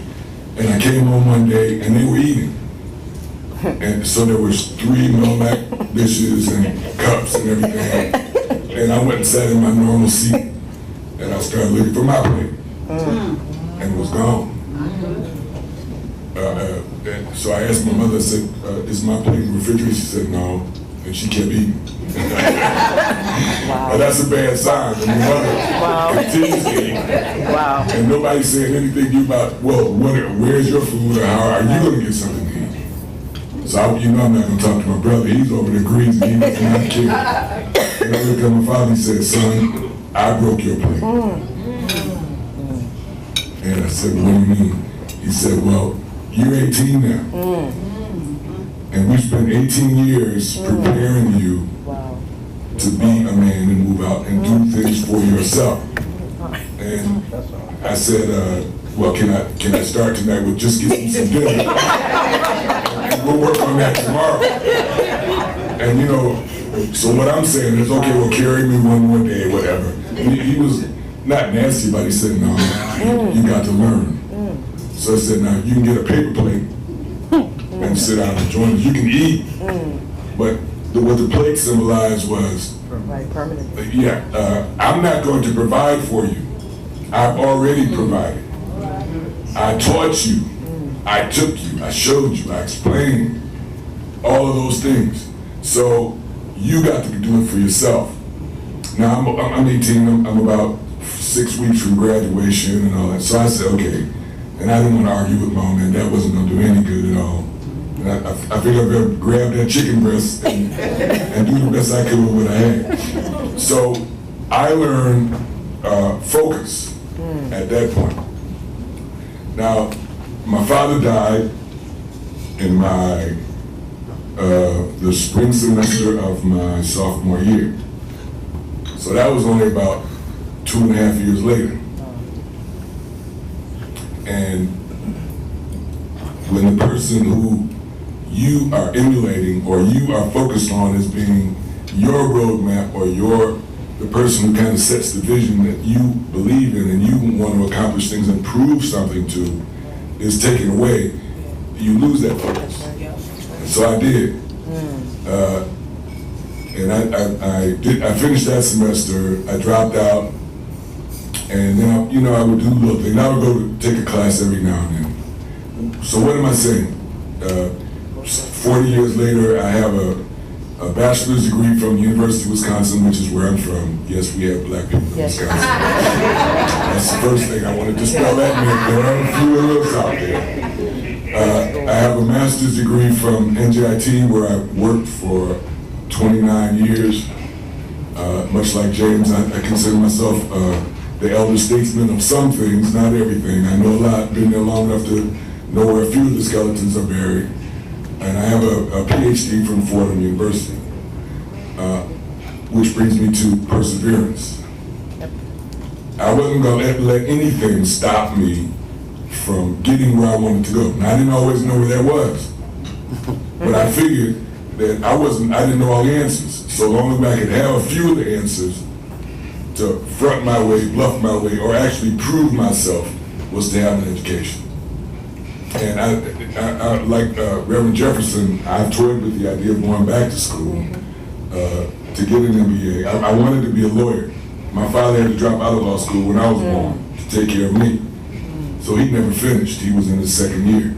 And I came home one day and they were eating. And so there was 3 Melmac dishes and cups and everything. And I went and sat in my normal seat and I started looking for my plate. And it was gone. So I asked my mother, I said, is my plate in the refrigerator? She said, no. And she kept eating. Wow. But that's a bad sign when your mother continues to eat. Wow. And nobody's saying anything to you about, well, where's your food, or how are you going to get something to eat? So I'm not going to talk to my brother. He's over there greasy. He was not kidding. And I looked at my father and said, son, I broke your plate. And I said, what do you mean? He said, well, you're 18 now. And we spent 18 years preparing you to be a man and move out and do things for yourself. And I said, well, can I start tonight with just getting some dinner? And we'll work on that tomorrow. And you know, so what I'm saying is, okay, well, carry me one more day, whatever. He was not nasty, but he said, no, you got to learn. So I said, now you can get a paper plate and sit down and join us. You can eat, but what the plate symbolized was, Permanent. I'm not going to provide for you. I've already provided. I taught you. I took you. I showed you. I explained all of those things. So you got to do it for yourself. Now I'm 18. I'm about 6 weeks from graduation and all that. So I said, okay. And I didn't want to argue with Mom, and that wasn't going to do any good at all. And I figured I'd better grab that chicken breast and do the best I could with what I had. So I learned focus at that point. Now, my father died in the spring semester of my sophomore year. So that was only about 2.5 years later. And when the person who you are emulating or you are focused on as being your roadmap or the person who kind of sets the vision that you believe in and you want to accomplish things and prove something to is taken away, you lose that focus. And so I did. And I finished that semester, I dropped out, and then I would do little things. I would go to take a class every now and then. So what am I saying? 40 years later, I have a bachelor's degree from the University of Wisconsin, which is where I'm from. Yes, we have black people in Wisconsin. That's the first thing I want to dispel that myth. There are a few of those out there. I have a master's degree from NJIT, where I worked for 29 years. Much like James, I consider myself the elder statesman of some things, not everything. I know a lot, been there long enough to know where a few of the skeletons are buried. And I have a PhD from Fordham University, which brings me to perseverance. I wasn't going to let anything stop me from getting where I wanted to go. And I didn't always know where that was. But I figured that I didn't know all the answers. So long as I could have a few of the answers to front my way, bluff my way, or actually prove myself, was to have an education. And I like Reverend Jefferson, I've toyed with the idea of going back to school to get an MBA. I wanted to be a lawyer. My father had to drop out of law school when I was born to take care of me. So he never finished. He was in his second year.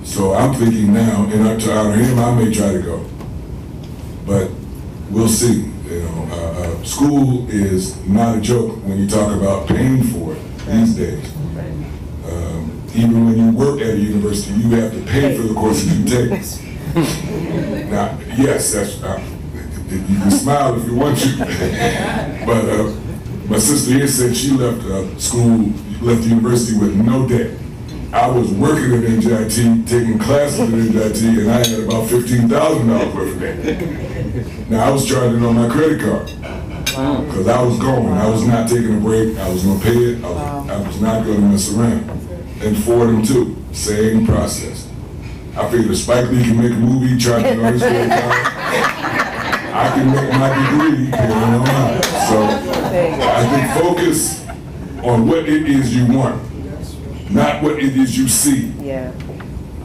So I'm thinking now, and to honor him, I may try to go. But we'll see. School is not a joke when you talk about paying for it these days. Even when you work at a university, you have to pay for the courses you take. Now, yes, that's you can smile if you want to. But my sister here said she left left the university with no debt. I was working at NJIT, taking classes at NJIT, and I had about $15,000 worth of debt. Now, I was charging on my credit card because I was going. I was not taking a break. I was going to pay it. I was not going to mess around. And Fordham too, same process. I figured if Spike Lee can make a movie charging on his credit card, I can make my degree paying online. So I think focus on what it is you want, not what it is you see. Yeah.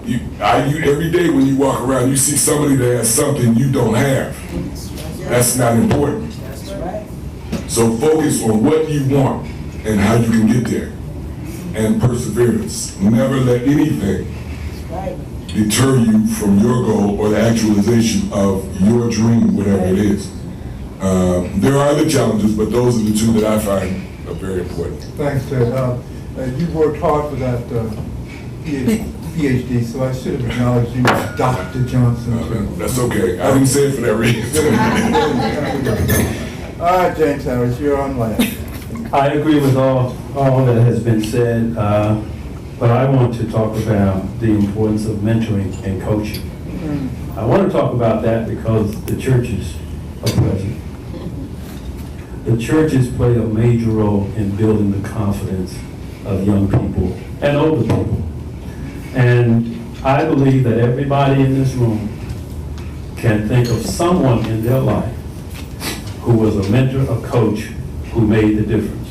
You every day when you walk around, you see somebody that has something you don't have. That's not important. So focus on what you want and how you can get there. And perseverance. Never let anything deter you from your goal or the actualization of your dream, whatever it is. There are other challenges, but those are the two that I find are very important. Thanks, Ted. You worked hard for that PhD, so I should have acknowledged you, Dr. Johnson. That's okay. I didn't say it for that reason. All right, James Harris, you're on last. I agree with all that has been said, but I want to talk about the importance of mentoring and coaching. I want to talk about that because the churches are present. The churches play a major role in building the confidence of young people and older people. And I believe that everybody in this room can think of someone in their life who was a mentor, a coach, who made the difference.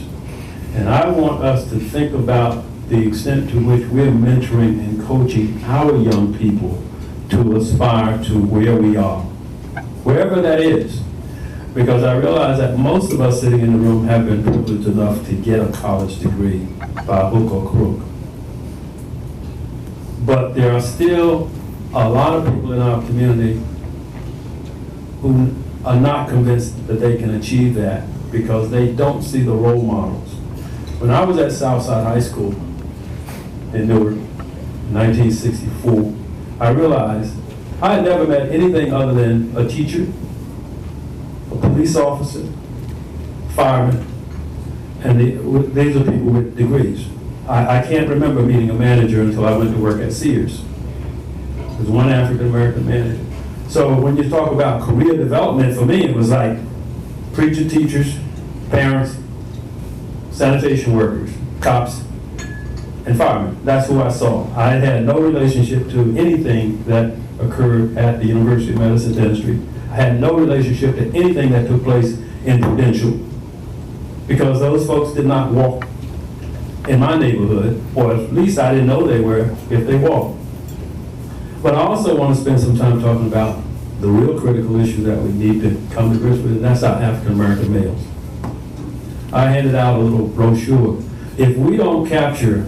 And I want us to think about the extent to which we're mentoring and coaching our young people to aspire to where we are, wherever that is. Because I realize that most of us sitting in the room have been privileged enough to get a college degree by hook or crook. But there are still a lot of people in our community who are not convinced that they can achieve that because they don't see the role models. When I was at Southside High School in Newark in 1964, I realized I had never met anything other than a teacher, a police officer, fireman, and these are people with degrees. I can't remember meeting a manager until I went to work at Sears. There's one African-American manager. So when you talk about career development, for me, it was like preacher, teachers, parents, sanitation workers, cops, and firemen. That's who I saw. I had no relationship to anything that occurred at the University of Medicine Dentistry. I had no relationship to anything that took place in Prudential because those folks did not walk in my neighborhood, or at least I didn't know they were if they walked. But I also want to spend some time talking about the real critical issue that we need to come to grips with, and that's our African-American males. I handed out a little brochure. If we don't capture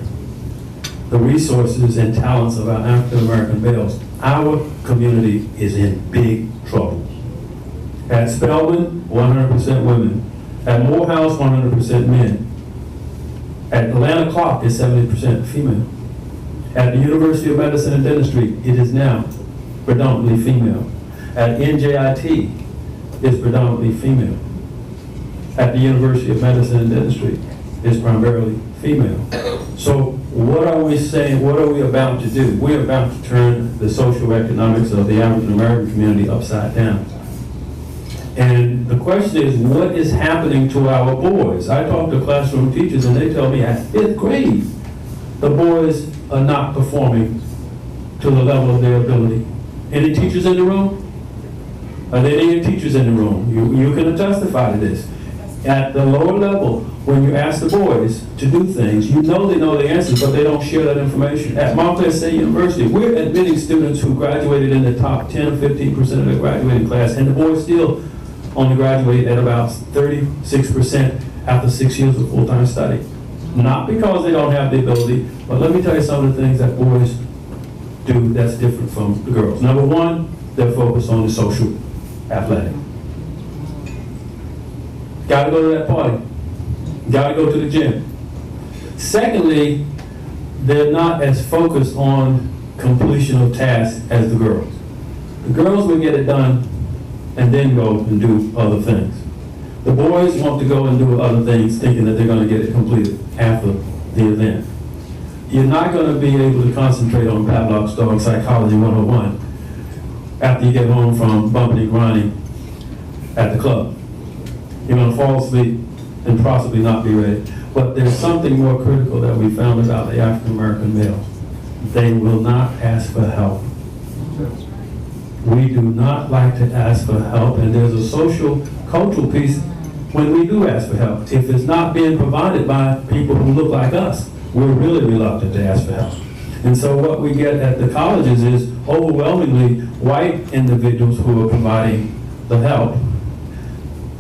the resources and talents of our African-American males, our community is in big trouble. At Spelman, 100% women. At Morehouse, 100% men. At Atlanta Clark, it's 70% female. At the University of Medicine and Dentistry, it is now predominantly female. At NJIT, it's predominantly female. At the University of Medicine and Dentistry, it's primarily female. So what are we saying, what are we about to do? We're about to turn the social economics of the African American community upside down. And the question is, what is happening to our boys? I talk to classroom teachers and they tell me at 5th grade, the boys are not performing to the level of their ability. Any teachers in the room? Are there any teachers in the room? You can testify to this. At the lower level, when you ask the boys to do things, you know they know the answers, but they don't share that information. At Montclair State University, we're admitting students who graduated in the top 10 or 15% of their graduating class, and the boys still only graduate at about 36% after 6 years of full-time study. Not because they don't have the ability, but let me tell you some of the things that boys do that's different from the girls. Number one, they're focused on the social athletic. Got to go to that party. Got to go to the gym. Secondly, they're not as focused on completion of tasks as the girls. The girls will get it done and then go and do other things. The boys want to go and do other things thinking that they're going to get it completed after the event. You're not going to be able to concentrate on Pavlov's Dog Psychology 101 after you get home from bumping and grinding at the club. You're going to fall asleep and possibly not be ready. But there's something more critical that we found about the African American male. They will not ask for help. We do not like to ask for help, and there's a social, cultural piece when we do ask for help. If it's not being provided by people who look like us, we're really reluctant to ask for help. And so what we get at the colleges is overwhelmingly white individuals who are providing the help,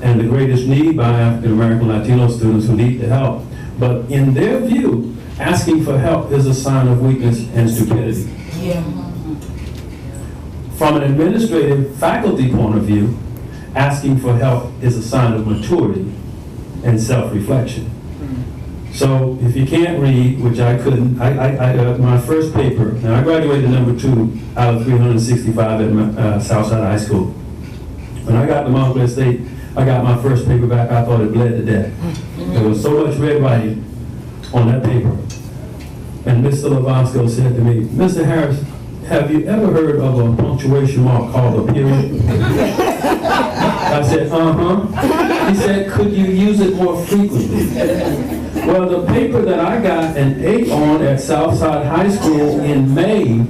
and the greatest need by African American Latino students who need the help. But in their view, asking for help is a sign of weakness and stupidity. From an administrative faculty point of view, asking for help is a sign of maturity and self-reflection. So if you can't read, which I couldn't, my first paper, now I graduated #2 out of 365 at Southside High School. When I got to Montclair State, I got my first paper back, I thought it bled to death. There was so much red writing on that paper. And Mr. Levonsco said to me, Mr. Harris, have you ever heard of a punctuation mark called a period? I said, He said, could you use it more frequently? Well, the paper that I got an A on at Southside High School in May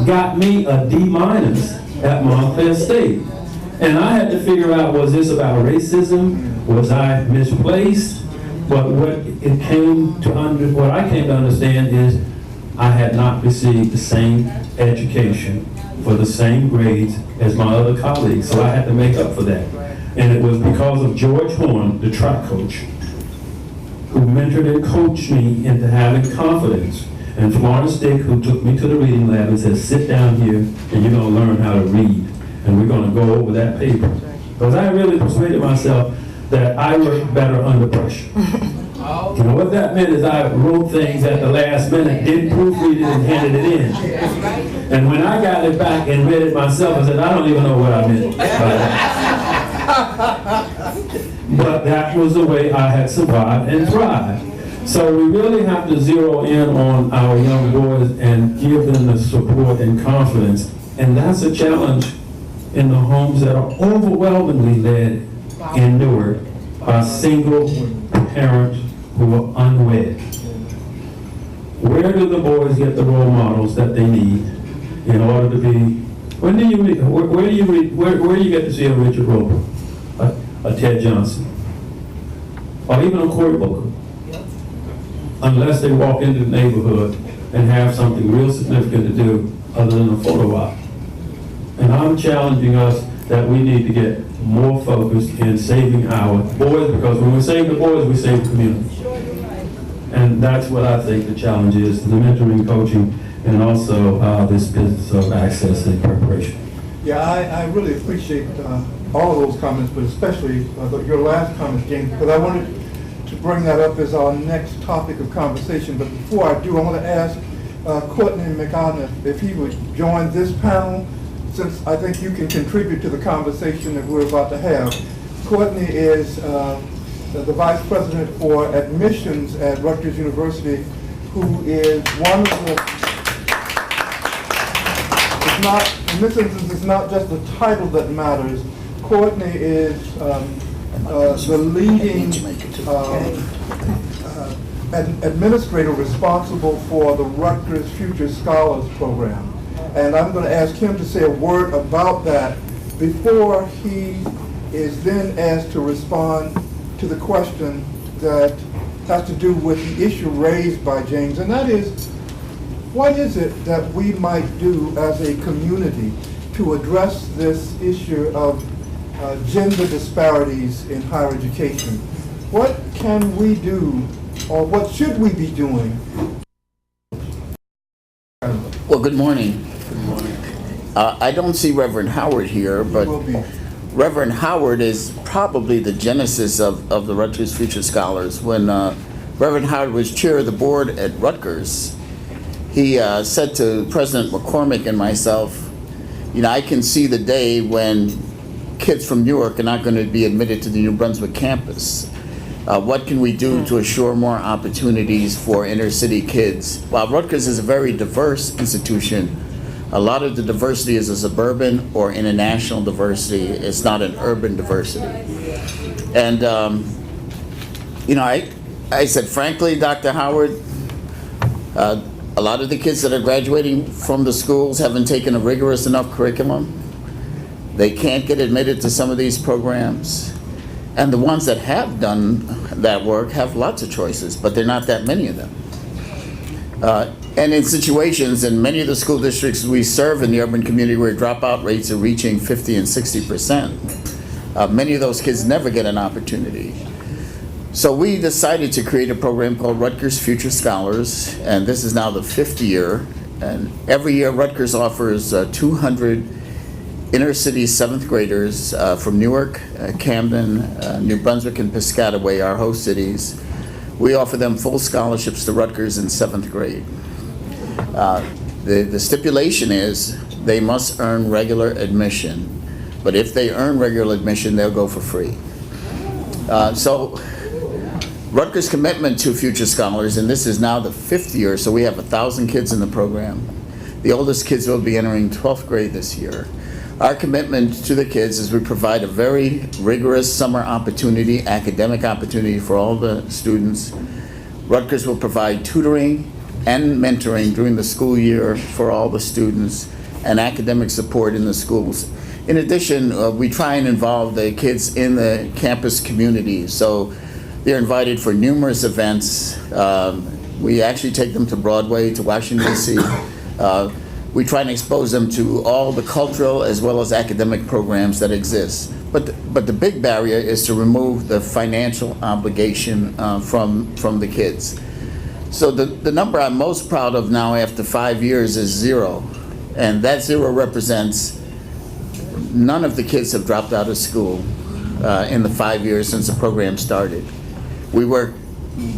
got me a D- at Montclair State. And I had to figure out, was this about racism? Was I misplaced? But what I came to understand is I had not received the same education for the same grades as my other colleagues, so I had to make up for that. And it was because of George Horn, the track coach, who mentored and coached me into having confidence, and Florence Dick, who took me to the reading lab and said, sit down here and you're going to learn how to read. And we're going to go over that paper. Because I really persuaded myself that I work better under pressure. You know, what that meant is I wrote things at the last minute, didn't proofread it, and handed it in. And when I got it back and read it myself, I said, I don't even know what I meant by that. But that was the way I had survived and thrived. So we really have to zero in on our young boys and give them the support and confidence. And that's a challenge in the homes that are overwhelmingly led in Newark by single parents who are unwed. Where do the boys get the role models that they need in order to be? When do you read? Where do you read? Where do you get to see a Richard Roper, a Ted Johnson, or even a Cory Booker? Unless they walk into the neighborhood and have something real significant to do other than a photo op. And I'm challenging us that we need to get more focused in saving our boys, because when we save the boys, we save the community. And that's what I think the challenge is, the mentoring, coaching, and also this business of access and preparation. Yeah, I really appreciate all of those comments, but especially your last comment, James, because I wanted to bring that up as our next topic of conversation. But before I do, I want to ask Courtney McAuliffe if he would join this panel, since I think you can contribute to the conversation that we're about to have. Courtney is the Vice President for Admissions at Rutgers University, who is one of the, in this instance, it's not just the title that matters. Courtney is the leading administrator responsible for the Rutgers Future Scholars Program. And I'm going to ask him to say a word about that before he is then asked to respond to the question that has to do with the issue raised by James, and that is, what is it that we might do as a community to address this issue of gender disparities in higher education? What can we do, or what should we be doing? Well, good morning. I don't see Reverend Howard here, but Reverend Howard is probably the genesis of the Rutgers Future Scholars. When Reverend Howard was chair of the board at Rutgers, he said to President McCormick and myself, you know, I can see the day when kids from Newark are not going to be admitted to the New Brunswick campus. What can we do to assure more opportunities for inner city kids? While Rutgers is a very diverse institution, a lot of the diversity is a suburban or international diversity. It's not an urban diversity. And, you know, I said, frankly, Dr. Howard, a lot of the kids that are graduating from the schools haven't taken a rigorous enough curriculum. They can't get admitted to some of these programs. And the ones that have done that work have lots of choices, but there are not that many of them. And in situations, in many of the school districts we serve in the urban community where dropout rates are reaching 50 and 60%, many of those kids never get an opportunity. So we decided to create a program called Rutgers Future Scholars, and this is now the 5th year. And every year Rutgers offers 200 inner city seventh graders from Newark, Camden, New Brunswick, and Piscataway, our host cities. We offer them full scholarships to Rutgers in seventh grade. The stipulation is they must earn regular admission, but if they earn regular admission, they'll go for free. So Rutgers' commitment to future scholars, and this is now the 5th year, so we have 1,000 kids in the program. The oldest kids will be entering 12th grade this year. Our commitment to the kids is we provide a very rigorous summer opportunity, academic opportunity for all the students. Rutgers will provide tutoring and mentoring during the school year for all the students and academic support in the schools. In addition, we try and involve the kids in the campus community. So they're invited for numerous events. We actually take them to Broadway, to Washington, D.C. We try and expose them to all the cultural as well as academic programs that exist. But the big barrier is to remove the financial obligation from the kids. So the number I'm most proud of now after 5 years is 0. And that 0 represents none of the kids have dropped out of school in the 5 years since the program started. We work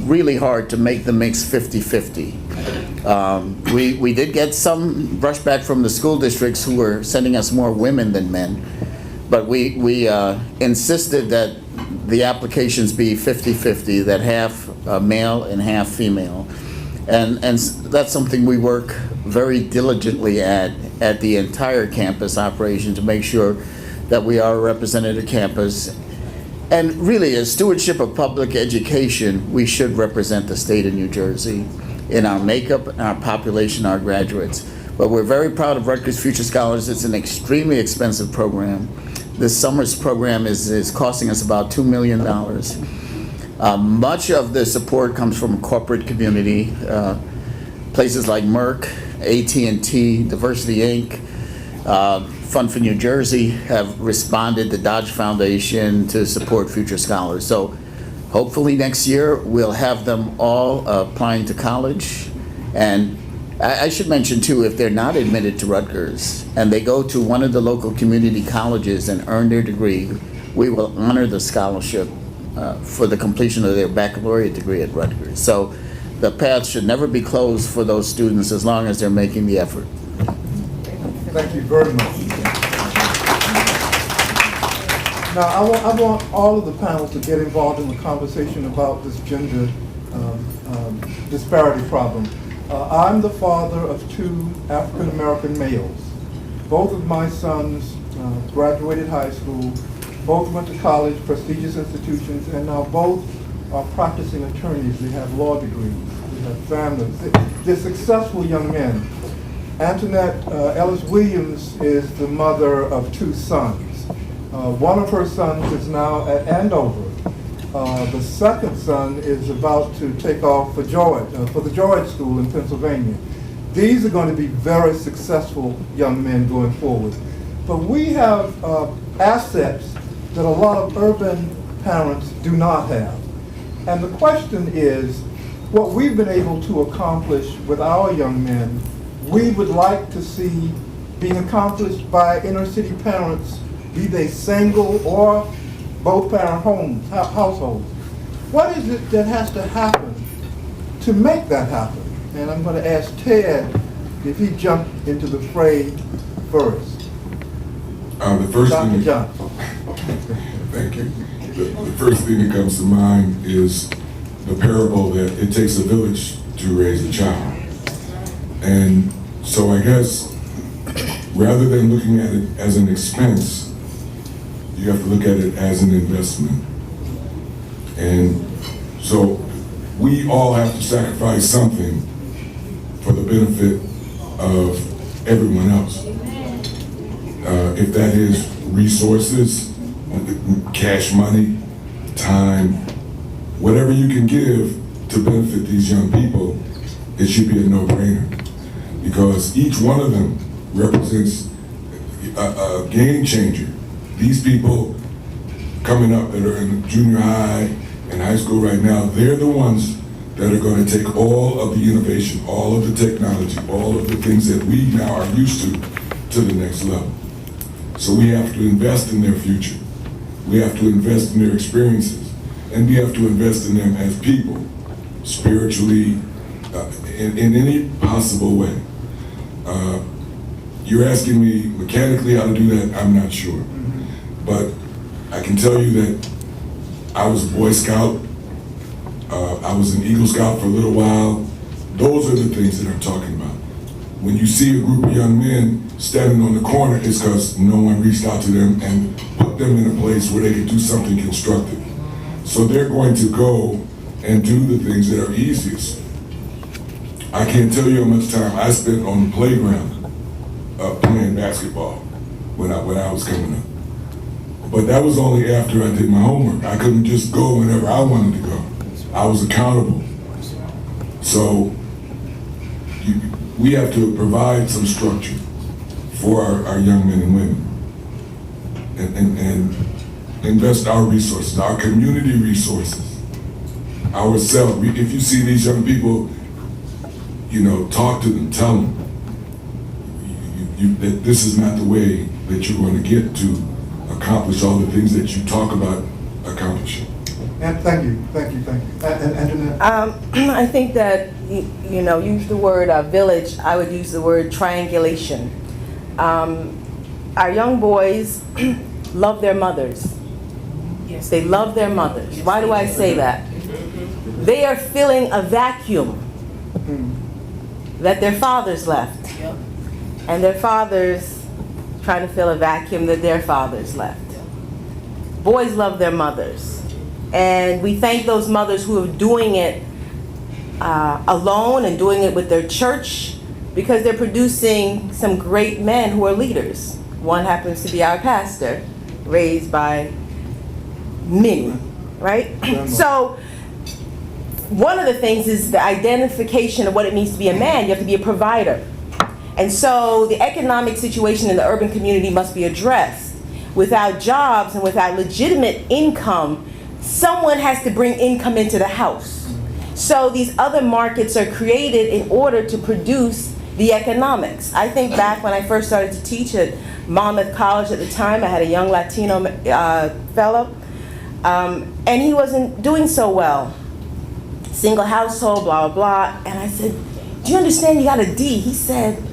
really hard to make the mix 50-50. We did get some brushback from the school districts who were sending us more women than men, but we insisted that the applications be 50-50, that half male and half female. And that's something we work very diligently at the entire campus operation to make sure that we are a representative campus. And really, as stewardship of public education, we should represent the state of New Jersey in our makeup, our population, our graduates. But we're very proud of Rutgers Future Scholars. It's an extremely expensive program. This summer's program is costing us about $2 million. Much of the support comes from corporate community, places like Merck, AT&T, Diversity Inc., Fund for New Jersey have responded, the Dodge Foundation, to support future scholars. So hopefully next year we'll have them all applying to college. And I should mention too, if they're not admitted to Rutgers and they go to one of the local community colleges and earn their degree, we will honor the scholarship for the completion of their baccalaureate degree at Rutgers. So the path should never be closed for those students as long as they're making the effort. Thank you very much. Now, I want all of the panel to get involved in the conversation about this gender disparity problem. I'm the father of 2 African-American males. Both of my sons graduated high school, both went to college, prestigious institutions, and now both are practicing attorneys. They have law degrees, they have families. They're successful young men. Antoinette Ellis Williams is the mother of 2 sons. One of her sons is now at Andover. The second son is about to take off for the George School in Pennsylvania. These are going to be very successful young men going forward. But we have assets that a lot of urban parents do not have. And the question is, what we've been able to accomplish with our young men, we would like to see being accomplished by inner city parents, be they single or both parent households. What is it that has to happen to make that happen? And I'm going to ask Ted if he jumped into the fray first. The first Dr. thing. Johnson. Thank you. The first thing that comes to mind is the parable that it takes a village to raise a child. And so I guess rather than looking at it as an expense, you have to look at it as an investment. And so we all have to sacrifice something for the benefit of everyone else. If that is resources, cash money, time, whatever you can give to benefit these young people, it should be a no-brainer. Because each one of them represents a game changer. These people coming up that are in junior high and high school right now, they're the ones that are going to take all of the innovation, all of the technology, all of the things that we now are used to the next level. So we have to invest in their future. We have to invest in their experiences. And we have to invest in them as people, spiritually, in any possible way. You're asking me mechanically how to do that, I'm not sure. But I can tell you that I was a Boy Scout. I was an Eagle Scout for a little while. Those are the things that I'm talking about. When you see a group of young men standing on the corner, it's because no one reached out to them and put them in a place where they could do something constructive. So they're going to go and do the things that are easiest. I can't tell you how much time I spent on the playground playing basketball when I was coming up. But that was only after I did my homework. I couldn't just go whenever I wanted to go. I was accountable. So we have to provide some structure for our young men and women and invest our resources, our community resources, ourselves. If you see these young people, talk to them, tell them that this is not the way that you're going to get to accomplish all the things that you talk about accomplishing. And thank you. And Antoinette? I think that, use the word village, I would use the word triangulation. Our young boys love their mothers. Yes. They love their mothers. Why do I say that? They are filling a vacuum that their fathers left. And their fathers trying to fill a vacuum that their fathers left. Boys love their mothers. And we thank those mothers who are doing it alone and doing it with their church, because they're producing some great men who are leaders. One happens to be our pastor, raised by many, right? So one of the things is the identification of what it means to be a man. You have to be a provider. And so the economic situation in the urban community must be addressed. Without jobs and without legitimate income, someone has to bring income into the house. So these other markets are created in order to produce the economics. I think back when I first started to teach at Monmouth College at the time, I had a young Latino fellow, and he wasn't doing so well. Single household, blah, blah, blah. And I said, do you understand you got a D? He said,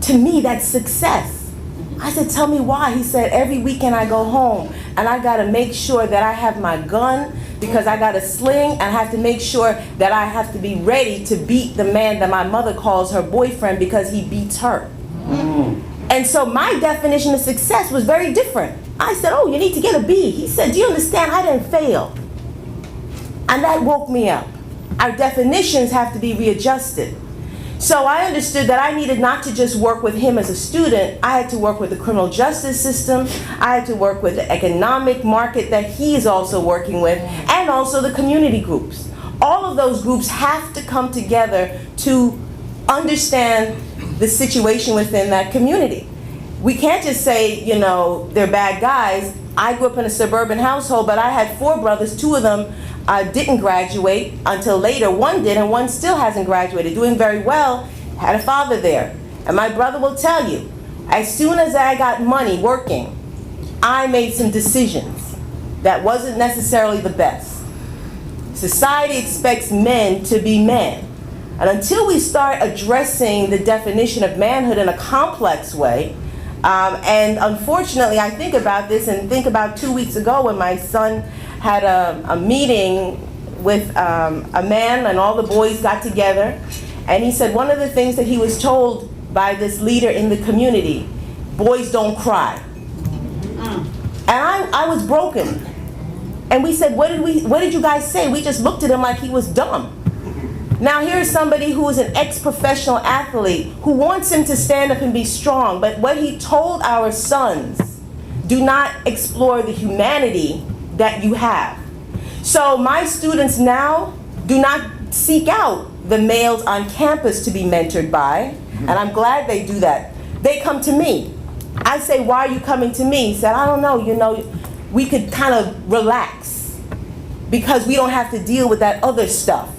to me, that's success. I said, tell me why. He said, every weekend I go home and I gotta make sure that I have my gun because I got a sling, and I have to make sure that I have to be ready to beat the man that my mother calls her boyfriend because he beats her. And so my definition of success was very different. I said, oh, you need to get a B. He said, do you understand? I didn't fail. And that woke me up. Our definitions have to be readjusted. So I understood that I needed not to just work with him as a student. I had to work with the criminal justice system. I had to work with the economic market that he is also working with, and also the community groups. All of those groups have to come together to understand the situation within that community. We can't just say, they're bad guys. I grew up in a suburban household, but I had 4 brothers. 2 of them didn't graduate until later. One did, and one still hasn't graduated, doing very well, had a father there. And my brother will tell you, as soon as I got money working, I made some decisions that wasn't necessarily the best. Society expects men to be men. And until we start addressing the definition of manhood in a complex way, and unfortunately, I think about this and think about 2 weeks ago when my son had a meeting with a man, and all the boys got together, and he said one of the things that he was told by this leader in the community, boys don't cry. And I was broken. And we said, what did you guys say? We just looked at him like he was dumb. Now here's somebody who is an ex-professional athlete who wants him to stand up and be strong, but what he told our sons, do not explore the humanity that you have. So my students now do not seek out the males on campus to be mentored by, and I'm glad they do that. They come to me. I say, why are you coming to me? He said, I don't know, we could kind of relax because we don't have to deal with that other stuff.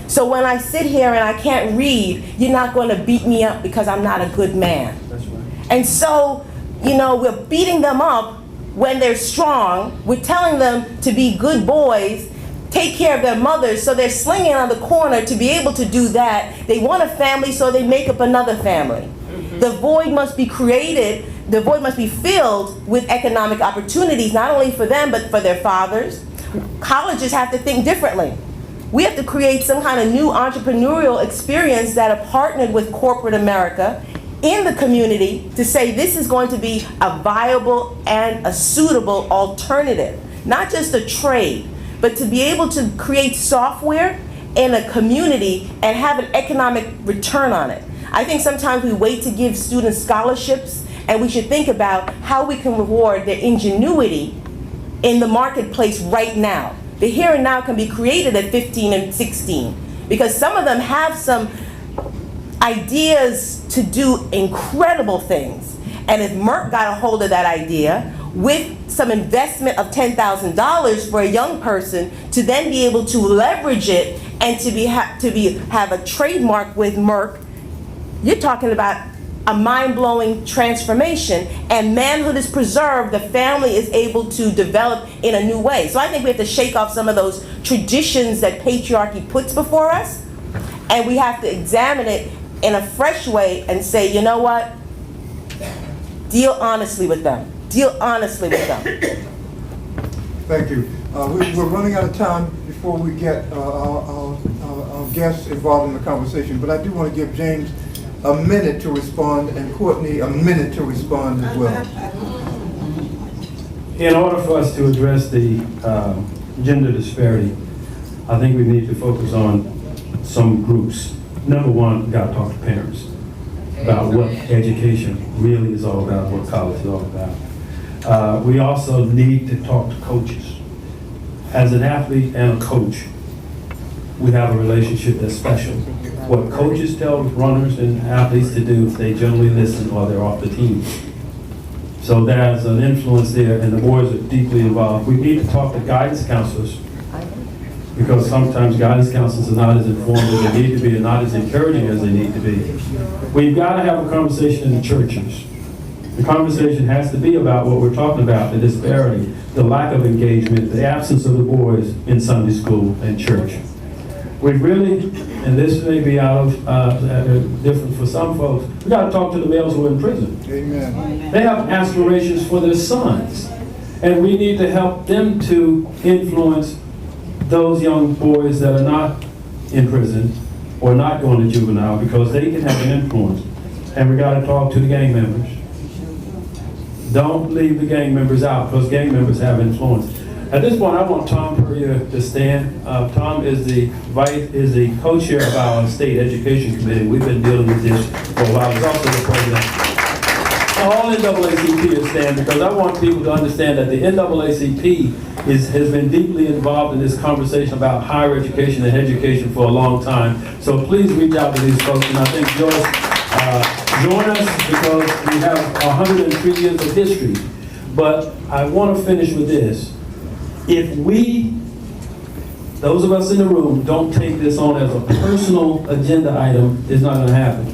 So when I sit here and I can't read, you're not going to beat me up because I'm not a good man. That's right. And so, we're beating them up when they're strong. We're telling them to be good boys, take care of their mothers, so they're slinging on the corner to be able to do that. They want a family, so they make up another family. The void must be created, the void must be filled with economic opportunities, not only for them, but for their fathers. Colleges have to think differently. We have to create some kind of new entrepreneurial experience that are partnered with corporate America in the community to say this is going to be a viable and a suitable alternative, not just a trade, but to be able to create software in a community and have an economic return on it. I think sometimes we wait to give students scholarships, and we should think about how we can reward their ingenuity in the marketplace right now. The here and now can be created at 15 and 16, because some of them have some ideas to do incredible things. And if Merck got a hold of that idea with some investment of $10,000 for a young person to then be able to leverage it and to have a trademark with Merck, you're talking about a mind-blowing transformation, and manhood is preserved, the family is able to develop in a new way. So I think we have to shake off some of those traditions that patriarchy puts before us, and we have to examine it in a fresh way and say, you know what? Deal honestly with them. Deal honestly with them. Thank you. We're running out of time before we get our guests involved in the conversation, but I do want to give James a minute to respond, and Courtney a minute to respond as well. In order for us to address the gender disparity, I think we need to focus on some groups. Number one, we got to talk to parents about what education really is all about, what college is all about. We also need to talk to coaches. As an athlete and a coach, we have a relationship that's special. What coaches tell runners and athletes to do, they generally listen while they're off the team. So there's an influence there, and the boys are deeply involved. We need to talk to guidance counselors, because sometimes guidance counselors are not as informed as they need to be and not as encouraging as they need to be. We've got to have a conversation in the churches. The conversation has to be about what we're talking about, the disparity, the lack of engagement, the absence of the boys in Sunday school and church. We really, and this may be out of different for some folks, we got to talk to the males who are in prison. Amen. They have aspirations for their sons, and we need to help them to influence those young boys that are not in prison or not going to juvenile, because they can have an influence. And we got to talk to the gang members. Don't leave the gang members out, because gang members have influence. At this point, I want Tom Puryear to stand. Tom is the co-chair of our state education committee. We've been dealing with this for a while. He's also the president. All NAACP is stand, because I want people to understand that the NAACP has been deeply involved in this conversation about higher education and education for a long time. So please reach out to these folks, and I think Joyce, join us, because we have 103 years of history. But I want to finish with this. If we, those of us in the room, don't take this on as a personal agenda item, it's not going to happen.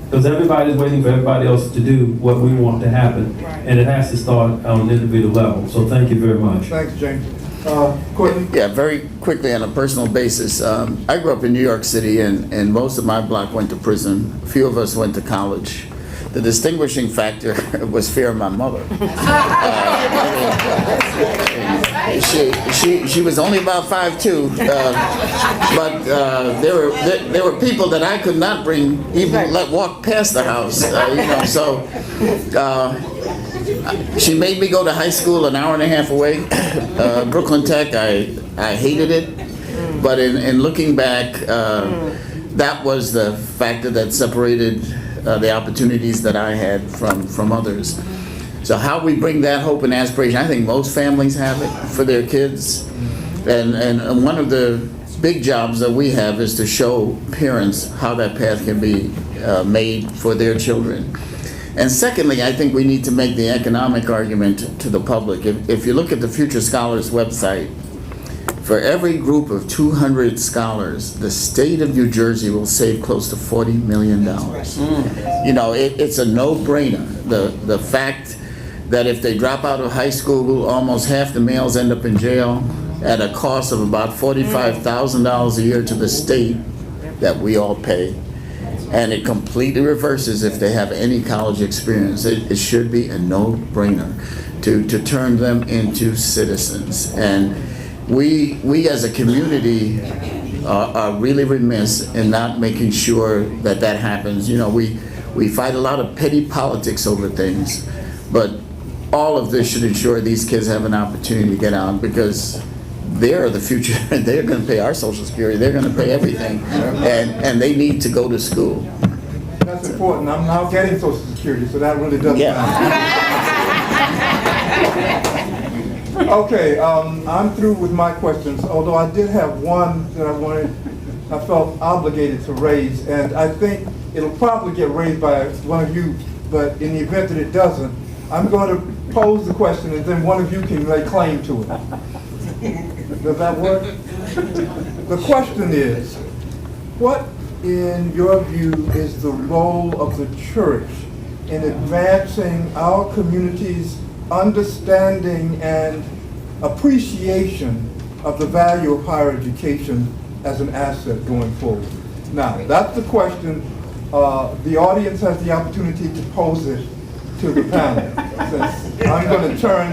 Because everybody's waiting for everybody else to do what we want to happen. And it has to start on an individual level. So thank you very much. Thanks, James. Courtney? Yeah, very quickly on a personal basis. I grew up in New York City, and most of my block went to prison. A few of us went to college. The distinguishing factor was fear of my mother. She was only about 5'2", but there were people that I could not bring, even let walk past the house. So she made me go to high school an hour and a half away, Brooklyn Tech. I hated it, but in looking back, that was the factor that separated the opportunities that I had from others. So how we bring that hope and aspiration, I think most families have it for their kids. And one of the big jobs that we have is to show parents how that path can be made for their children. And secondly, I think we need to make the economic argument to the public. If you look at the Future Scholars website, For every group of 200 scholars, the state of New Jersey will save close to $40 million. You know, it's a no-brainer. The fact that if they drop out of high school, almost half the males end up in jail at a cost of about $45,000 a year to the state that we all pay. And it completely reverses if they have any college experience. It should be a no-brainer to turn them into citizens. And we as a community are really remiss in not making sure that that happens. You know, we fight a lot of petty politics over things, but all of this should ensure these kids have an opportunity to get out, because they're the future. They're going to pay our Social Security. They're going to pay everything, and they need to go to school. That's important. I'm now getting Social Security, so that really does matter. Okay, I'm through with my questions, although I did have one that I felt obligated to raise, and I think it'll probably get raised by one of you, but in the event that it doesn't, I'm going to pose the question and then one of you can lay claim to it. Does that work? The question is, what in your view is the role of the church in advancing our community's understanding and appreciation of the value of higher education as an asset going forward? Now, that's the question. The audience has the opportunity to pose it to the panel. Since I'm going to turn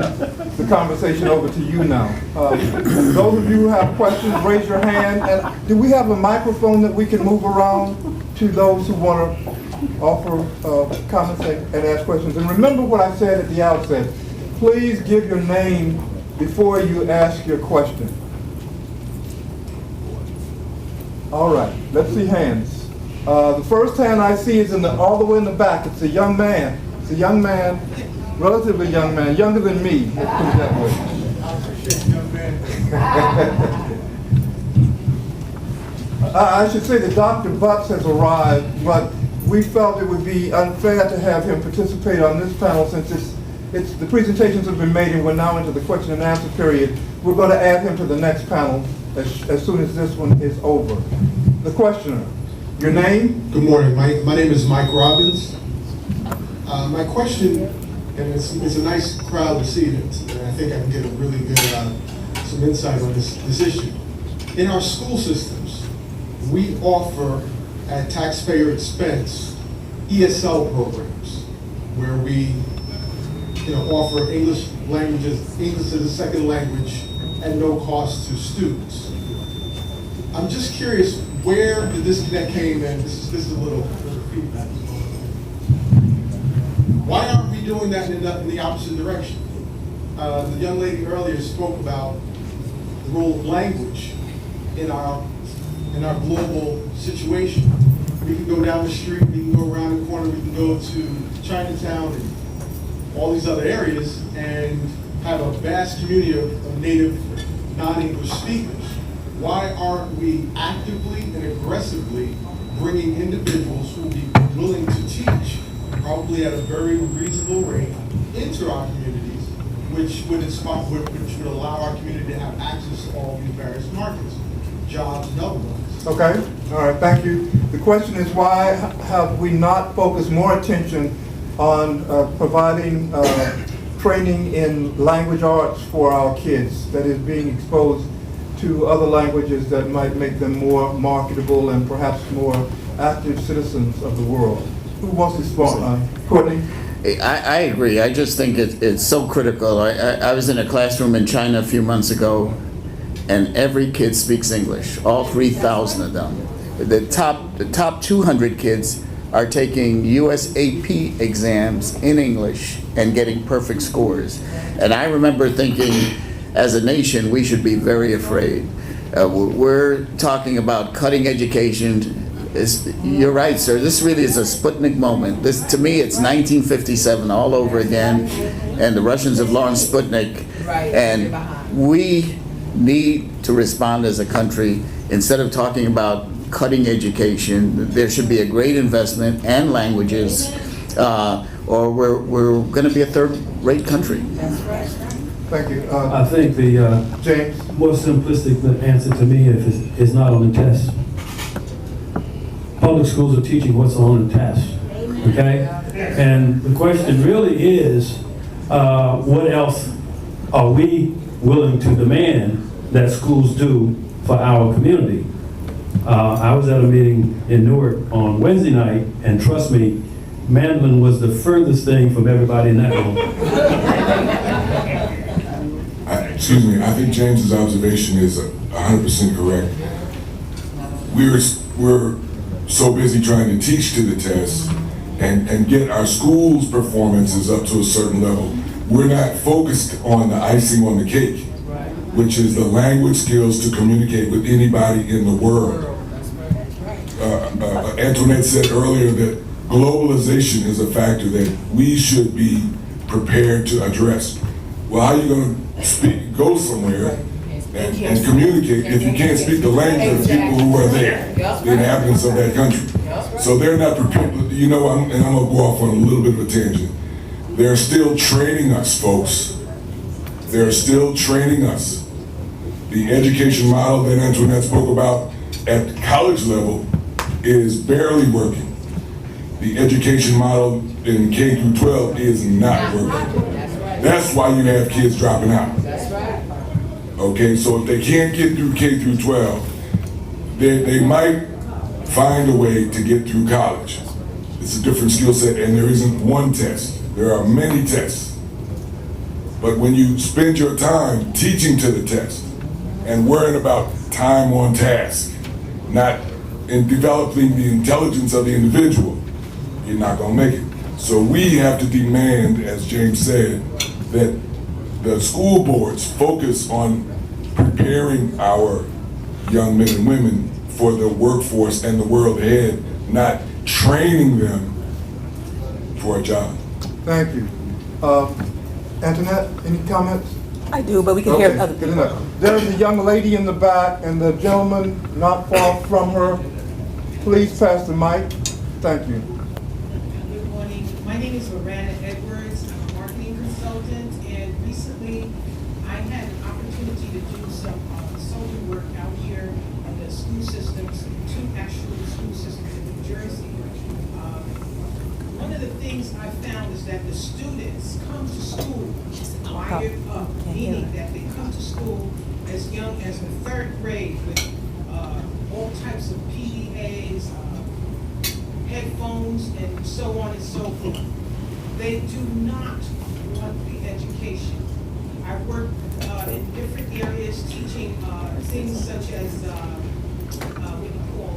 the conversation over to you now. Those of you who have questions, raise your hand. And do we have a microphone that we can move around to those who want to offer comments and ask questions? And remember what I said at the outset. Please give your name before you ask your question. All right, let's see hands. The first hand I see is all the way in the back. It's a young man. It's a young man, relatively young man, younger than me, let's put it that way. I should say that Dr. Butts has arrived, but we felt it would be unfair to have him participate on this panel since the presentations have been made and we're now into the question and answer period. We're going to add him to the next panel as soon as this one is over. The questioner, your name? Good morning. My name is Mike Robbins. My question, and it's a nice crowd this evening, and I think I can get a really good some insight on this issue. In our school systems, we offer at taxpayer expense ESL programs where we offer English as a second language at no cost to students. I'm just curious where the disconnect came in. This is a little feedback. Why aren't we doing that in the opposite direction? The young lady earlier spoke about the role of language in our global situation. We can go down the street, we can go around the corner, we can go to Chinatown and all these other areas and have a vast community of native non-English speakers. Why aren't we actively and aggressively bringing individuals who will be willing to teach, probably at a very reasonable rate, into our communities, which would allow our community to have access to all these various markets, jobs and otherwise? Okay, all right, thank you. The question is, why have we not focused more attention on providing training in language arts for our kids, that is being exposed to other languages that might make them more marketable and perhaps more active citizens of the world? Who wants to respond? Courtney? I agree. I just think it's so critical. I was in a classroom in China a few months ago, and every kid speaks English, all 3,000 of them. The top 200 kids are taking US AP exams in English and getting perfect scores. And I remember thinking, as a nation, we should be very afraid. We're talking about cutting education. You're right, sir. This really is a Sputnik moment. This, to me, it's 1957 all over again, and the Russians have launched Sputnik. And we need to respond as a country. Instead of talking about cutting education, there should be a great investment and languages, or we're going to be a third-rate country. Thank you. I think the James? more simplistic answer to me is not on the test. Public schools are teaching what's on the test, okay? And the question really is, what else are we willing to demand that schools do for our community? I was at a meeting in Newark on Wednesday night, and trust me, Mandolin was the furthest thing from everybody in that room. Excuse me, I think James's observation is 100% correct. We're so busy trying to teach to the test and get our schools' performances up to a certain level. We're not focused on the icing on the cake, which is the language skills to communicate with anybody in the world. Antoinette said earlier that globalization is a factor that we should be prepared to address. Well, how are you going to go somewhere and communicate if you can't speak the language of the people who are there, the inhabitants of that country? So they're not prepared. You know, I'm going to go off on a little bit of a tangent. They're still training us, folks. They're still training us. The education model that Antoinette spoke about at college level is barely working. The education model in K through 12 is not working. That's why you have kids dropping out. Okay, so if they can't get through K through 12, they might find a way to get through college. It's a different skill set, and there isn't one test. There are many tests. But when you spend your time teaching to the test and worrying about time on task, not in developing the intelligence of the individual, you're not gonna make it. So we have to demand, as James said, that the school boards focus on preparing our young men and women for the workforce and the world ahead, not training them for a job. Thank you. Antoinette, any comments? I do, but we can hear other Good people. enough. There's a young lady in the back and the gentleman not far from her. Please pass the mic. Thank you. Good morning. My name is Loretta Edwards. I'm a marketing consultant, and recently I had an opportunity to do some consulting work out here in the school systems, two actual school systems in New Jersey. One of the things I found is that the students come to school wired up, meaning that they come to school as young as the third grade with all types of PDAs, headphones, and so on and so forth. They do not want the education. I work in different areas teaching things such as what you call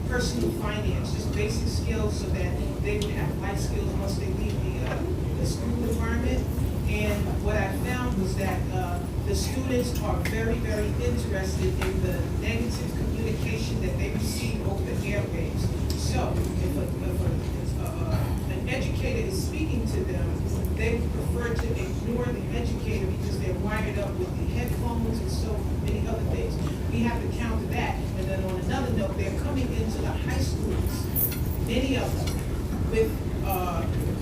personal finance, just basic skills so that they would have life skills once they leave the school environment. And what I found was that the students are very, very interested in the negative communication that they receive over the airwaves. So if an educator is speaking to them, they would prefer to ignore the educator because they're wired up with the headphones and so many other things. We have to counter that. And then on another note, they're coming into the high schools, many of them, with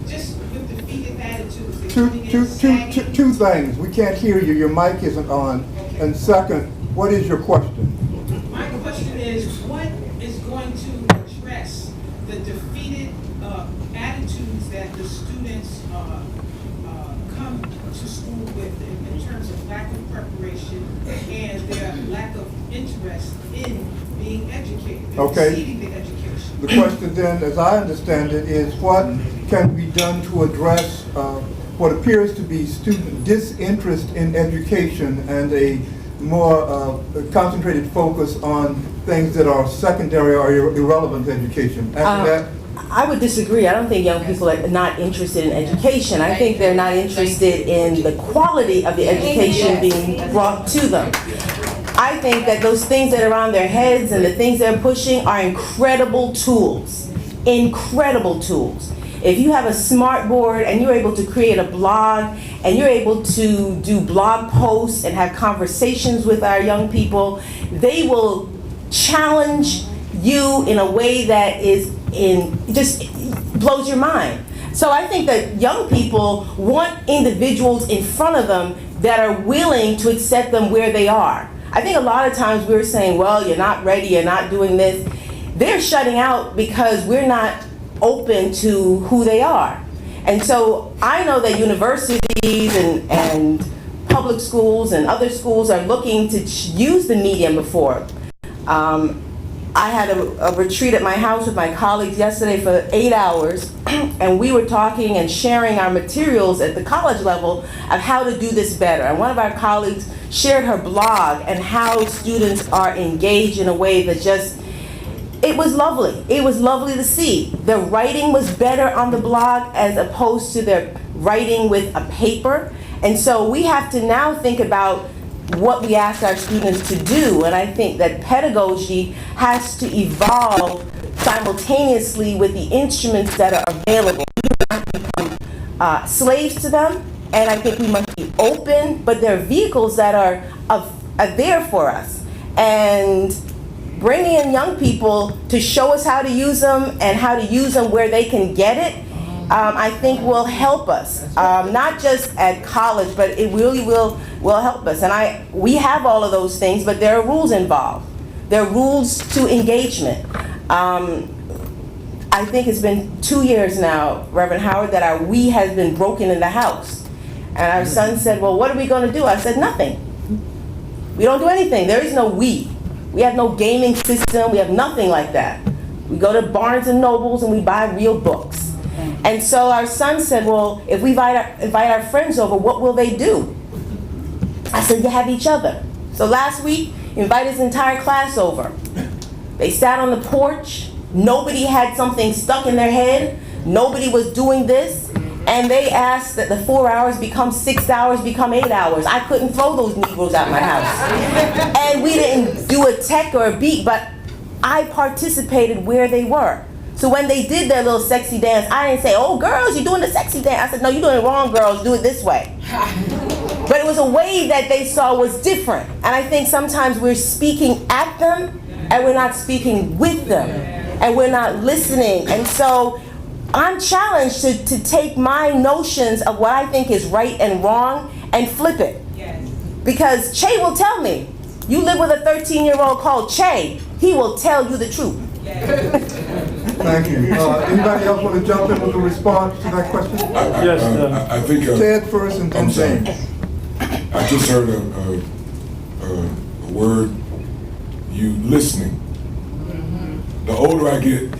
just with defeated attitudes. They're coming in saggy. Two things. We can't hear you. Your mic isn't on. Okay. And second, what is your question? My question is, what is going to address the defeated attitudes that the students come to school with in terms of lack of preparation and their lack of interest in being educated, in Okay. receiving the education? The question then, as I understand it, is what can be done to address what appears to be student disinterest in education and a more concentrated focus on things that are secondary or irrelevant to education? After that, I would disagree. I don't think young people are not interested in education. I think they're not interested in the quality of the education being brought to them. I think that those things that are on their heads and the things they're pushing are incredible tools. Incredible tools. If you have a smart board and you're able to create a blog and you're able to do blog posts and have conversations with our young people, they will challenge you in a way that just blows your mind. So I think that young people want individuals in front of them that are willing to accept them where they are. I think a lot of times we're saying, well, you're not ready, you're not doing this. They're shutting out because we're not open to who they are. And so I know that universities and public schools and other schools are looking to use the medium before. I had a retreat at my house with my colleagues yesterday for 8 hours, and we were talking and sharing our materials at the college level of how to do this better. And one of our colleagues shared her blog and how students are engaged in a way that just, it was lovely. It was lovely to see. The writing was better on the blog as opposed to their writing with a paper. And so we have to now think about what we ask our students to do. And I think that pedagogy has to evolve simultaneously with the instruments that are available. We do not become slaves to them. And I think we must be open, but there are vehicles that are there for us. And bringing in young people to show us how to use them and how to use them where they can get it, I think will help us, not just at college, but it really will help us. And we have all of those things, but there are rules involved. There are rules to engagement. I think it's been 2 years now, Reverend Howard, that our we has been broken in the house. And our son said, well, what are we going to do? I said, nothing. We don't do anything. There is no we. We have no gaming system. We have nothing like that. We go to Barnes and Nobles and we buy real books. And so our son said, well, if we invite our friends over, what will they do? I said, you have each other. So last week, he invited his entire class over. They sat on the porch. Nobody had something stuck in their head. Nobody was doing this. And they asked that the 4 hours become 6 hours, become 8 hours. I couldn't throw those Negroes out my house. And we didn't do a tech or a beat, but I participated where they were. So when they did their little sexy dance, I didn't say, oh, girls, you're doing the sexy dance. I said, no, you're doing it wrong, girls. Do it this way. But it was a way that they saw was different. And I think sometimes we're speaking at them, and we're not speaking with them. And we're not listening. And so I'm challenged to take my notions of what I think is right and wrong and flip it. Yes. Because Che will tell me, you live with a 13-year-old called Che, he will tell you the truth. Yes. Thank you. Anybody else want to jump in with a response to that question? I think Ted first and then James. I just heard a word, you listening. The older I get,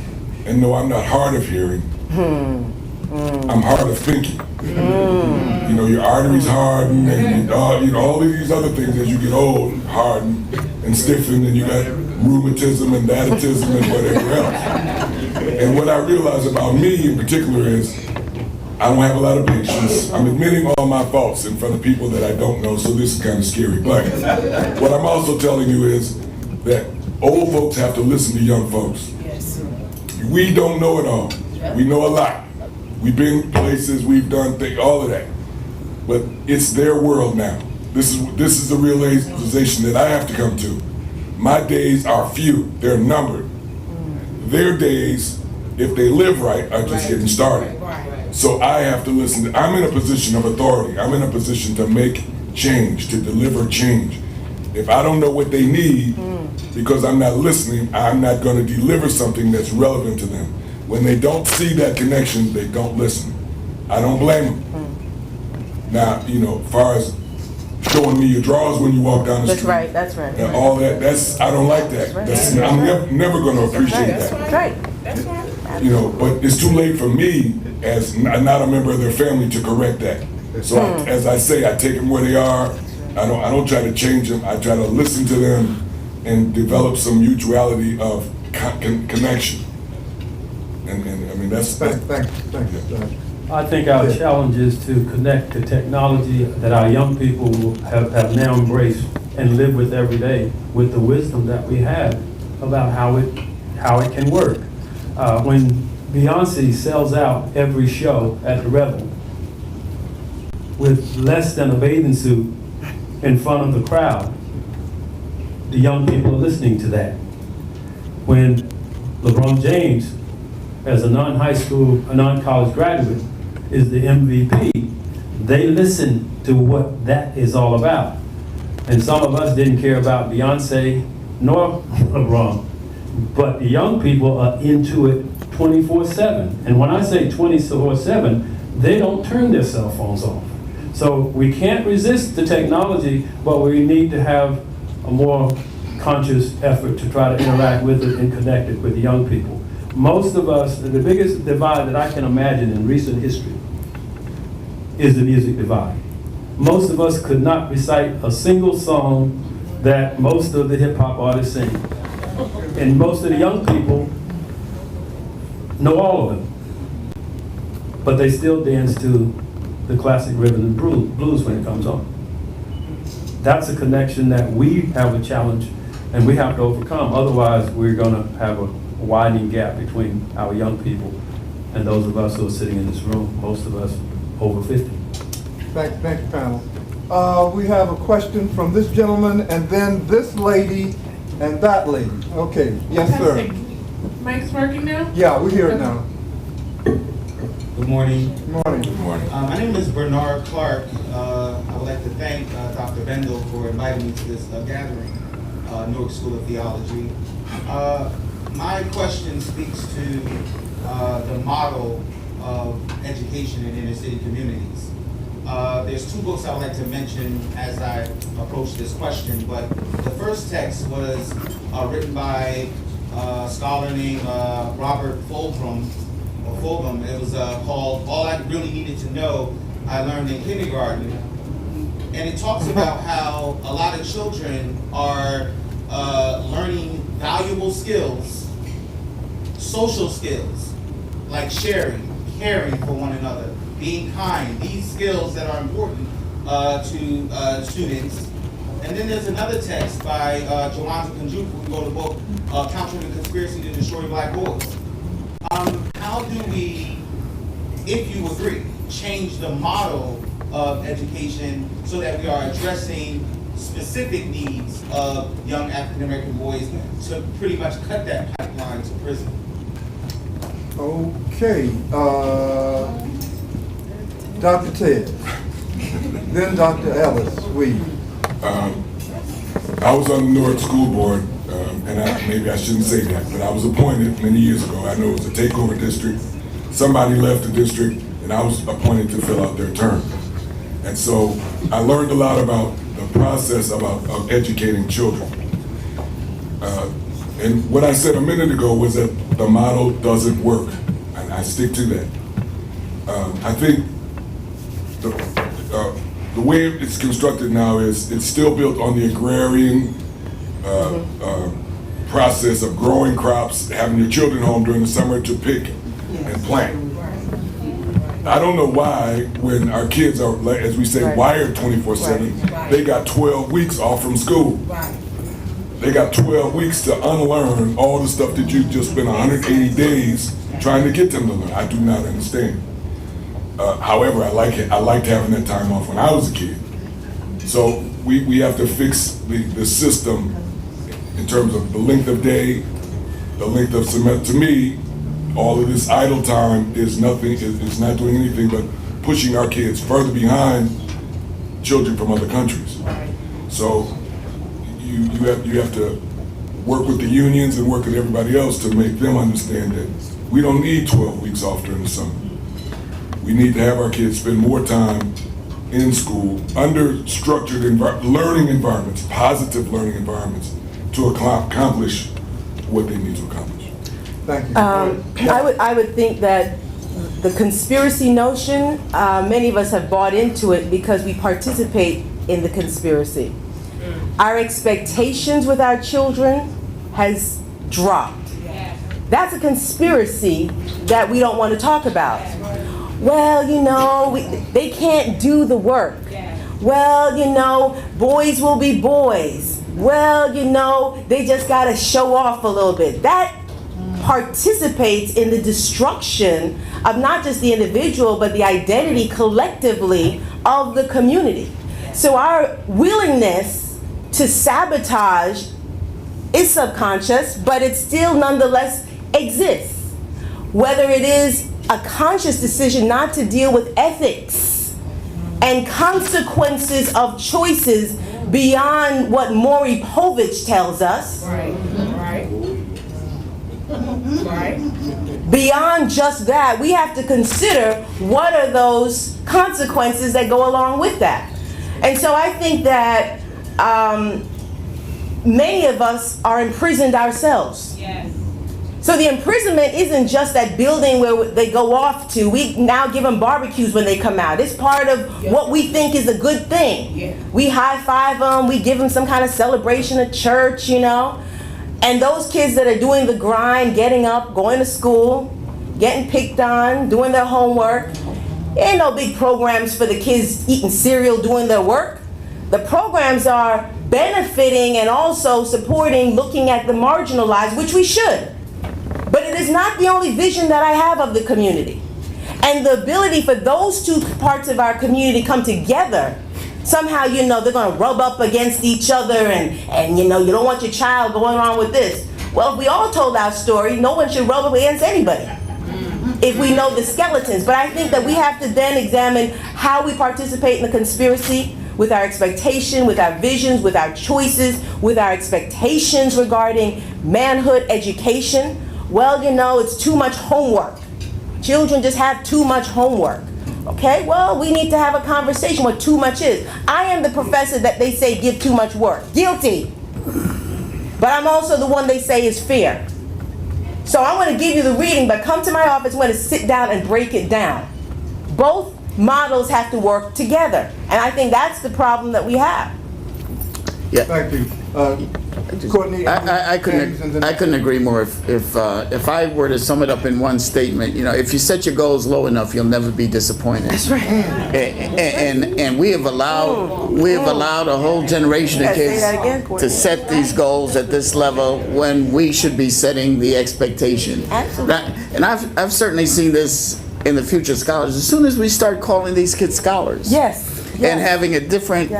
and no, I'm not hard of hearing, I'm hard of thinking. You know, your arteries harden, and all of these other things as you get old, harden and stiffen, and you got rheumatism and datatism and whatever else. And what I realize about me in particular is I don't have a lot of patience. I'm admitting all my faults in front of people that I don't know, so this is kind of scary. But what I'm also telling you is that old folks have to listen to young folks. Yes. We don't know it all. We know a lot. We've been places, we've done things, all of that. But it's their world now. This is the realization that I have to come to. My days are few, they're numbered. Their days, if they live right, are just getting started. So I have to listen. I'm in a position of authority. I'm in a position to make change, to deliver change. If I don't know what they need, because I'm not listening, I'm not going to deliver something that's relevant to them. When they don't see that connection, they don't listen. I don't blame them. Now, as far as showing me your drawers when you walk down the street. That's right. And all that, I don't like that. I'm never going to appreciate that. That's right. But it's too late for me as not a member of their family to correct that. So as I say, I take them where they are. I don't try to change them. I try to listen to them and develop some mutuality of connection. And I mean, that's... Thank you. I think our challenge is to connect the technology that our young people have now embraced and live with every day with the wisdom that we have about how it can work. When Beyonce sells out every show at the Revel with less than a bathing suit in front of the crowd, the young people are listening to that. When LeBron James, as a non-college graduate, is the MVP, they listen to what that is all about. And some of us didn't care about Beyonce nor LeBron, but the young people are into it 24/7. And when I say 24/7, they don't turn their cell phones off. So we can't resist the technology, but we need to have a more conscious effort to try to interact with it and connect it with the young people. Most of us, the biggest divide that I can imagine in recent history is the music divide. Most of us could not recite a single song that most of the hip hop artists sing. And most of the young people know all of them. But they still dance to the classic rhythm and blues when it comes on. That's a connection that we have a challenge and we have to overcome. Otherwise, we're gonna have a widening gap between our young people and those of us who are sitting in this room, most of us over 50. Thank you, panel. We have a question from this gentleman, and then this lady, and that lady. Okay, yes, sir. Mic's working now? Yeah, we hear it now. Good morning. Good morning. Good morning. My name is Bernard Clark. I would like to thank Dr. Bendel for inviting me to this gathering, Newark School of Theology. My question speaks to the model of education in inner city communities. There's two books I would like to mention as I approach this question, but the first text was written by a scholar named Robert Fulghum. It was called All I Really Needed to Know I Learned in Kindergarten. And it talks about how a lot of children are learning valuable skills, social skills, like sharing, caring for one another, being kind, these skills that are important to students. And then there's another text by Joanna Kunjuku, who wrote a book, Countering the Conspiracy to Destroy Black Boys. How do we, if you agree, change the model of education so that we are addressing specific needs of young African American boys to pretty much cut that pipeline to prison? Okay, Dr. Ted, then Dr. Ellis, we. I was on the Newark School Board, and maybe I shouldn't say that, but I was appointed many years ago. I know it was a takeover district. Somebody left the district, and I was appointed to fill out their term. And so I learned a lot about the process of educating children. And what I said a minute ago was that the model doesn't work, and I stick to that. I think the way it's constructed now is it's still built on the agrarian process of growing crops, having your children home during the summer to pick and plant. I don't know why, when our kids are, as we say, wired 24/7, they got 12 weeks off from school. They got 12 weeks to unlearn all the stuff that you just spent 180 days trying to get them to learn. I do not understand. However, I like it. I liked having that time off when I was a kid. So we have to fix the system in terms of the length of day, the length of semester. To me, all of this idle time is nothing. It's not doing anything but pushing our kids further behind children from other countries. So you have to work with the unions and work with everybody else to make them understand that we don't need 12 weeks off during the summer. We need to have our kids spend more time in school under structured learning environments, positive learning environments, to accomplish what they need to accomplish. Thank you. I would think that the conspiracy notion, many of us have bought into it because we participate in the conspiracy. Our expectations with our children has dropped. That's a conspiracy that we don't want to talk about. Well, you know, they can't do the work. Well, you know, boys will be boys. Well, you know, they just got to show off a little bit. That participates in the destruction of not just the individual, but the identity collectively of the community. So our willingness to sabotage is subconscious, but it still nonetheless exists. Whether it is a conscious decision not to deal with ethics and consequences of choices beyond what Maury Povich tells us. Right. Beyond just that, we have to consider what are those consequences that go along with that. And so I think that many of us are imprisoned ourselves. Yes. So the imprisonment isn't just that building where they go off to. We now give them barbecues when they come out. It's part of what we think is a good thing. Yeah. We high five them, we give them some kind of celebration at church, you know. And those kids that are doing the grind, getting up, going to school, getting picked on, doing their homework, there ain't no big programs for the kids eating cereal, doing their work. The programs are benefiting and also supporting, looking at the marginalized, which we should. But it is not the only vision that I have of the community. And the ability for those two parts of our community to come together, somehow, you know, they're going to rub up against each other and, you know, you don't want your child going on with this. Well, if we all told our story, no one should rub up against anybody if we know the skeletons. But I think that we have to then examine how we participate in the conspiracy with our expectation, with our visions, with our choices, with our expectations regarding manhood, education. Well, you know, it's too much homework. Children just have too much homework. Okay, well, we need to have a conversation what too much is. I am the professor that they say give too much work. Guilty. But I'm also the one they say is fair. So I'm going to give you the reading, but come to my office, I'm going to sit down and break it down. Both models have to work together. And I think that's the problem that we have. Yeah. Thank you. Courtney? I couldn't agree more. If I were to sum it up in one statement, you know, if you set your goals low enough, you'll never be disappointed. That's right. And we have allowed a whole generation of kids to set these goals at this level when we should be setting the expectation. Absolutely. And I've certainly seen this in the future scholars. As soon as we start calling these kids scholars, Yes. and having a different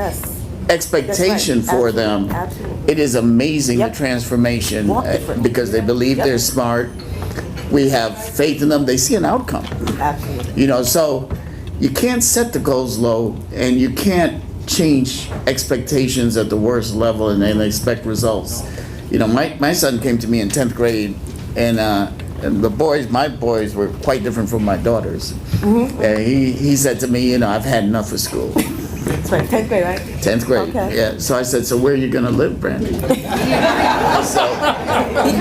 expectation That's right. for Absolutely. them, Absolutely. it is amazing Yep. the transformation Walk different. because they believe Yep. they're smart. We have faith in them. They see an outcome. Absolutely. You know, so you can't set the goals low and you can't change expectations at the worst level and then expect results. You know, my son came to me in 10th grade and my boys were quite different from my daughters. Mm-hmm. He said to me, you know, I've had enough of school. That's right. 10th grade, right? 10th grade, Okay. yeah. So I said, so where are you gonna live, Brandon? He can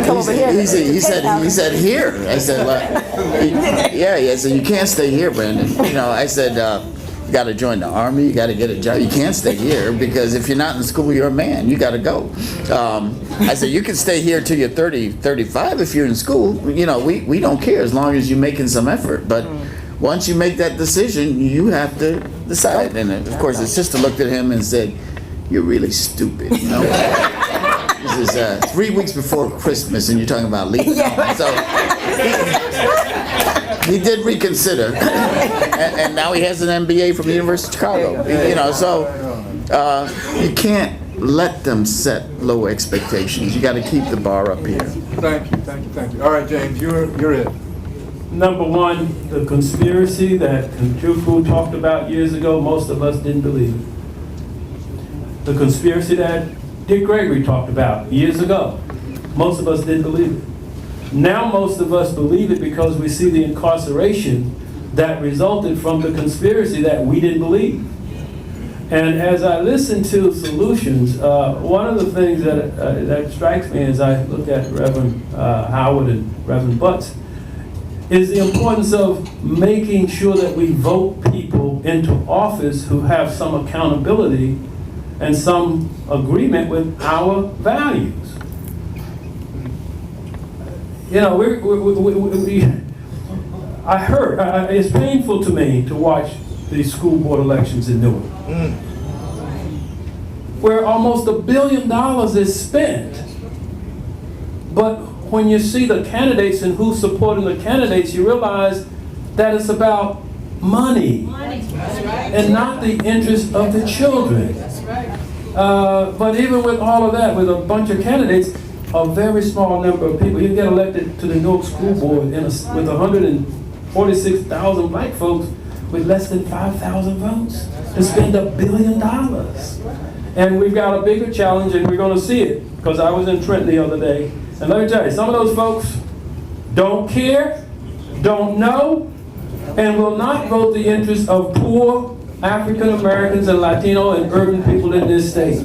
come over here. He said here. I said, well, yeah. I said, you can't stay here, Brandon. You know, I said, you got to join the army. You got to get a job. You can't stay here because if you're not in school, you're a man. You got to go. I said, you can stay here till you're 30, 35 if you're in school. You know, we don't care as long as you're making some effort. But once you make that decision, you have to decide. And of course, his sister looked at him and said, "You're really stupid." You know? This is 3 weeks before Christmas, and you're talking about leaving. So he did reconsider, and now he has an MBA from the University of Chicago. You know, so you can't let them set low expectations. You got to keep the bar up here. Thank you. All right, James, you're it. Number one, the conspiracy that Njuku talked about years ago, most of us didn't believe it. The conspiracy that Dick Gregory talked about years ago, most of us didn't believe it. Now most of us believe it because we see the incarceration that resulted from the conspiracy that we didn't believe. And as I listen to solutions, one of the things that strikes me as I look at Reverend Howard and Reverend Butts is the importance of making sure that we vote people into office who have some accountability and some agreement with our values. You know, I heard, it's painful to me to watch these school board elections in Newark, where almost $1 billion is spent. But when you see the candidates and who's supporting the candidates, you realize that it's about money and not the interest of the children. But even with all of that, with a bunch of candidates, a very small number of people, you get elected to the Newark School Board with 146,000 black folks with less than 5,000 votes. to spend $1 billion. And we've got a bigger challenge, and we're going to see it, because I was in Trenton the other day. And let me tell you, some of those folks don't care, don't know, and will not vote the interests of poor African Americans and Latino and urban people in this state.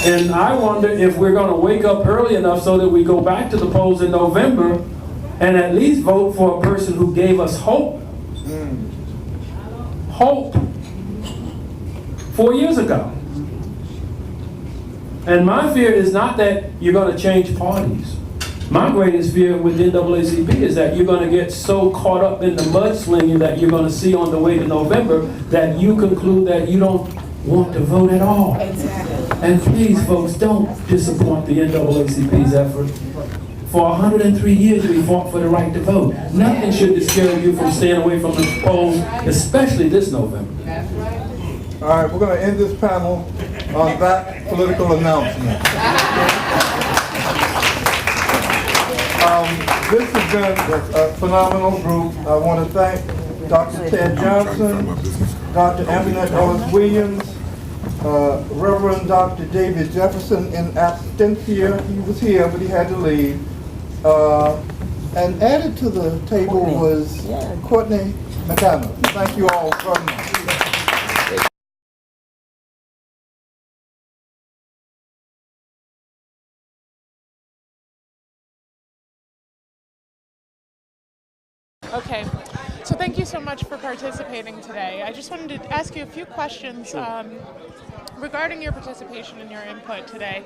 And I wonder if we're going to wake up early enough so that we go back to the polls in November and at least vote for a person who gave us hope. Hope 4 years ago. And my fear is not that you're going to change parties. My greatest fear with NAACP is that you're going to get so caught up in the mudslinging that you're going to see on the way to November that you conclude that you don't want to vote at all. Exactly. And please, folks, don't disappoint the NAACP's effort. For 103 years, we fought for the right to vote. Nothing should discourage you from staying away from the polls, especially this November. All right, we're going to end this panel on that political announcement. This has been a phenomenal group. I want to thank Dr. Ted Johnson, Dr. Antoinette Ellis Williams, Reverend Dr. David Jefferson in absentia. He was here, but he had to leave. And added to the table was Courtney McDonough. Thank you all very much. Okay, so thank you so much for participating today. I just wanted to ask you a few questions regarding your participation and your input today.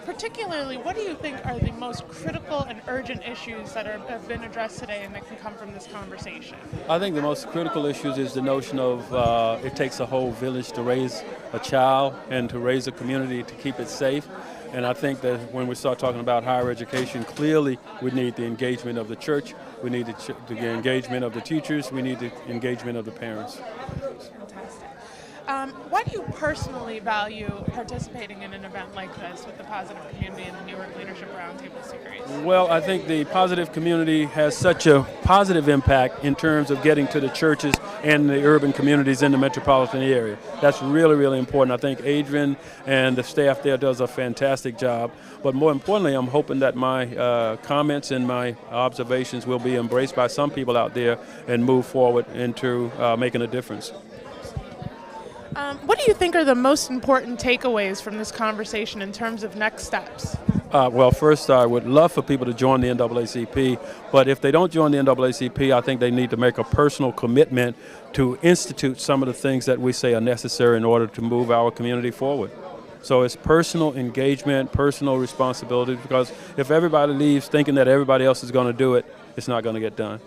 Particularly, what do you think are the most critical and urgent issues that have been addressed today and that can come from this conversation? I think the most critical issues is the notion of it takes a whole village to raise a child and to raise a community to keep it safe. And I think that when we start talking about higher education, clearly we need the engagement of the church, we need the engagement of the teachers, we need the engagement of the parents. Fantastic. Why do you personally value participating in an event like this with the Positive Community and the New York Leadership Roundtable Series? Well, I think the Positive Community has such a positive impact in terms of getting to the churches and the urban communities in the metropolitan area. That's really, really important. I think Adrian and the staff there does a fantastic job. But more importantly, I'm hoping that my comments and my observations will be embraced by some people out there and move forward into making a difference. What do you think are the most important takeaways from this conversation in terms of next steps? Well, first, I would love for people to join the NAACP, but if they don't join the NAACP, I think they need to make a personal commitment to institute some of the things that we say are necessary in order to move our community forward. So it's personal engagement, personal responsibility, because if everybody leaves thinking that everybody else is going to do it, it's not going to get done.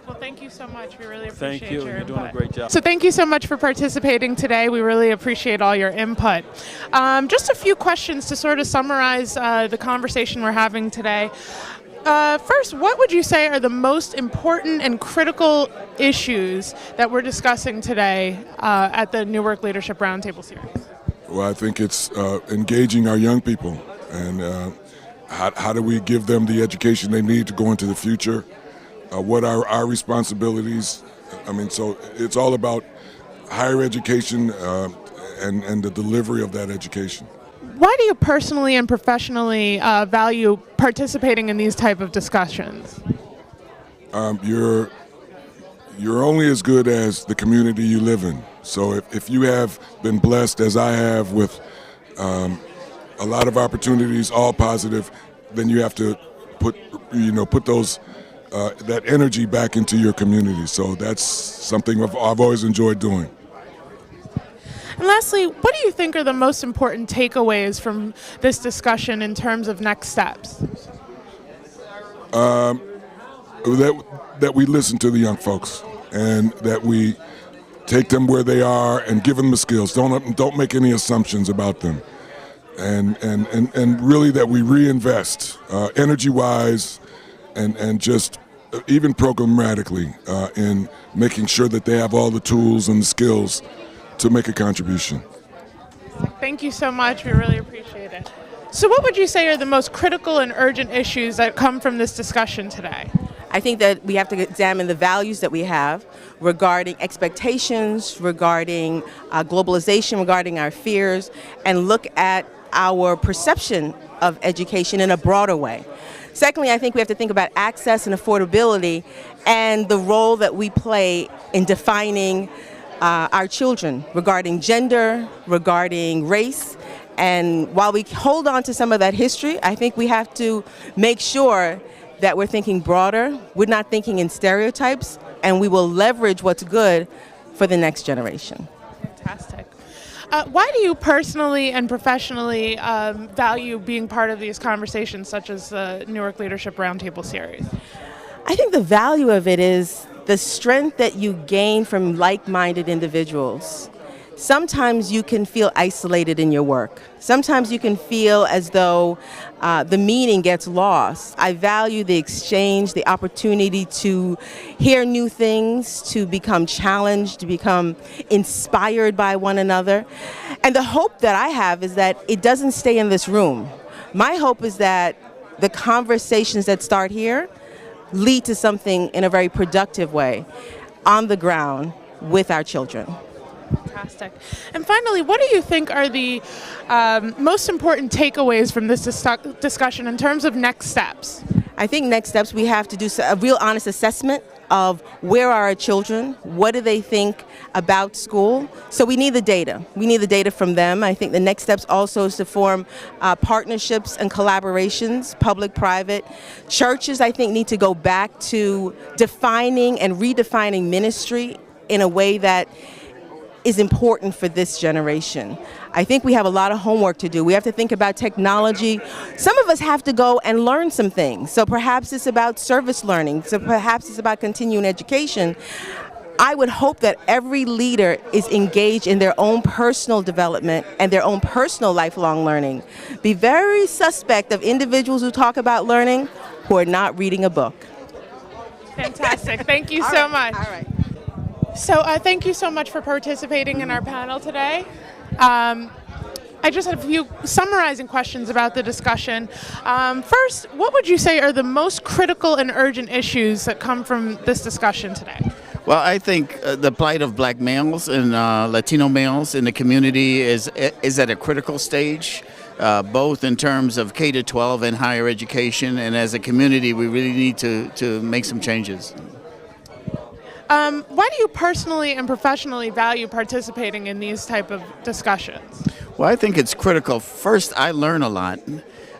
Well, thank you so much. We really appreciate Thank you. your You're doing a input. great job. So thank you so much for participating today. We really appreciate all your input. Just a few questions to sort of summarize the conversation we're having today. First, what would you say are the most important and critical issues that we're discussing today at the Newark Leadership Roundtable Series? Well, I think it's engaging our young people, and how do we give them the education they need to go into the future? What are our responsibilities? I mean, so it's all about higher education and the delivery of that education. Why do you personally and professionally value participating in these type of discussions? You're only as good as the community you live in. So if you have been blessed, as I have, with a lot of opportunities, all positive, then you have to put those that energy back into your community. So that's something I've always enjoyed doing. And lastly, what do you think are the most important takeaways from this discussion in terms of next steps? That we listen to the young folks, and that we take them where they are and give them the skills. Don't make any assumptions about them, and really that we reinvest energy-wise and just even programmatically in making sure that they have all the tools and the skills to make a contribution. Thank you so much. We really appreciate it. So what would you say are the most critical and urgent issues that come from this discussion today? I think that we have to examine the values that we have regarding expectations, regarding globalization, regarding our fears, and look at our perception of education in a broader way. Secondly, I think we have to think about access and affordability and the role that we play in defining our children regarding gender, regarding race. And while we hold on to some of that history, I think we have to make sure that we're thinking broader, we're not thinking in stereotypes, and we will leverage what's good for the next generation. Fantastic. Why do you personally and professionally value being part of these conversations, such as the Newark Leadership Roundtable series? I think the value of it is the strength that you gain from like-minded individuals. Sometimes you can feel isolated in your work. Sometimes you can feel as though the meaning gets lost. I value the exchange, the opportunity to hear new things, to become challenged, to become inspired by one another. And the hope that I have is that it doesn't stay in this room. My hope is that the conversations that start here lead to something in a very productive way on the ground with our children. Fantastic. And finally, what do you think are the most important takeaways from this discussion in terms of next steps? I think next steps, we have to do a real honest assessment of where are our children, what do they think about school. So we need the data. We need the data from them. I think the next steps also is to form partnerships and collaborations, public-private. Churches, I think, need to go back to defining and redefining ministry in a way that is important for this generation. I think we have a lot of homework to do. We have to think about technology. Some of us have to go and learn some things. So perhaps it's about service learning. So perhaps it's about continuing education. I would hope that every leader is engaged in their own personal development and their own personal lifelong learning. Be very suspect of individuals who talk about learning who are not reading a book. Fantastic. Thank you so much. All right. So thank you so much for participating in our panel today. I just had a few summarizing questions about the discussion. First, what would you say are the most critical and urgent issues that come from this discussion today? Well, I think the plight of black males and Latino males in the community is at a critical stage, both in terms of K-12 and higher education. And as a community, we really need to make some changes. Why do you personally and professionally value participating in these type of discussions? Well, I think it's critical. First, I learn a lot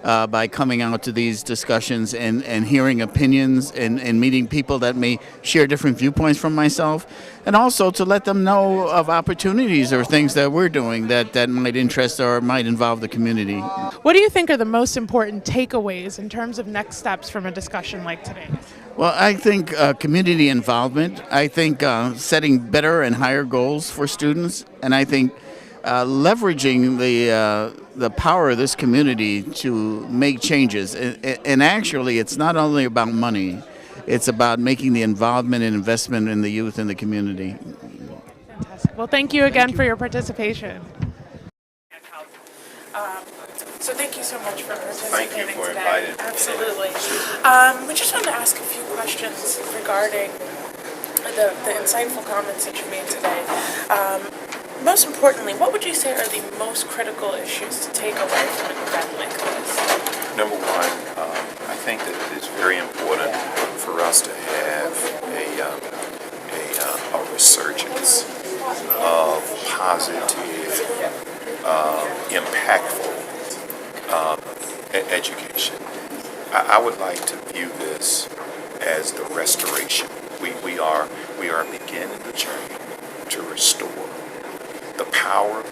by coming out to these discussions and hearing opinions and meeting people that may share different viewpoints from myself, and also to let them know of opportunities or things that we're doing that might interest or might involve the community. What do you think are the most important takeaways in terms of next steps from a discussion like today? Well, I think community involvement. I think setting better and higher goals for students, and I think leveraging the power of this community to make changes. And actually, it's not only about money; it's about making the involvement and investment in the youth and the community. Fantastic. Well, thank you again for your participation. So thank you so much for participating today. Thank you for inviting me. Absolutely. We just wanted to ask a few questions regarding the insightful comments that you made today. Most importantly, what would you say are the most critical issues to take away from an event like this? Number one, I think that it is very important for us to have a resurgence of positive, impactful education. I would like to view this as the restoration. We are beginning the journey to restore the power,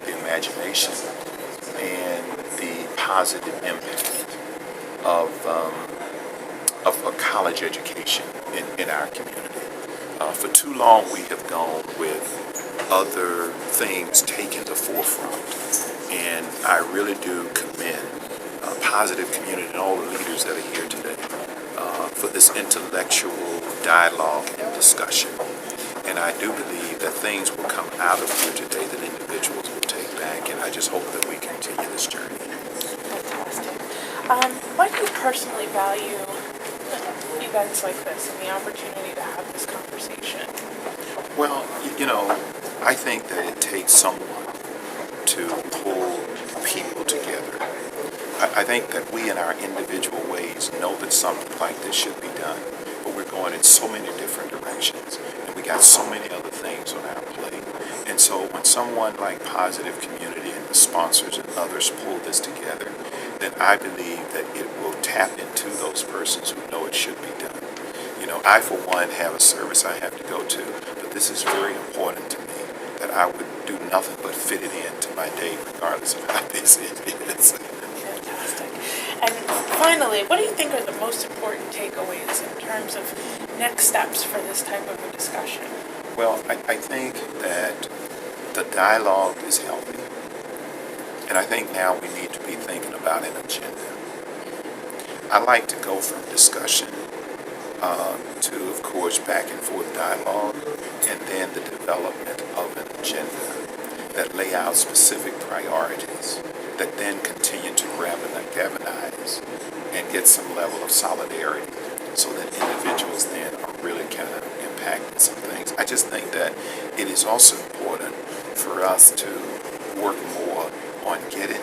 the imagination, and the positive impact of a college education in our community. For too long, we have gone with other things taking the forefront, and I really do commend Positive Community and all the leaders that are here today for this intellectual dialogue and discussion. And I do believe that things will come out of here today that individuals will take back, and I just hope that we continue this journey. Fantastic. Why do you personally value events like this and the opportunity to have this conversation? Well, I think that it takes someone to pull people together. I think that we in our individual ways know that something like this should be done, but we're going in so many different directions, and we got so many other things on our plate. And so when someone like Positive Community and the sponsors and others pull this together, then I believe that it will tap into those persons who know it should be done. I, for one, have a service I have to go to, but this is very important to me that I would do nothing but fit it into my day, regardless of how busy it is. Fantastic. And finally, what do you think are the most important takeaways in terms of next steps for this type of a discussion? Well, I think that the dialogue is healthy, and I think now we need to be thinking about an agenda. I like to go from discussion to, of course, back and forth dialogue, and then the development of an agenda that lay out specific priorities that then continue to galvanize and get some level of solidarity so that individuals then are really kind of impacting some things. I just think that it is also important for us to work more on getting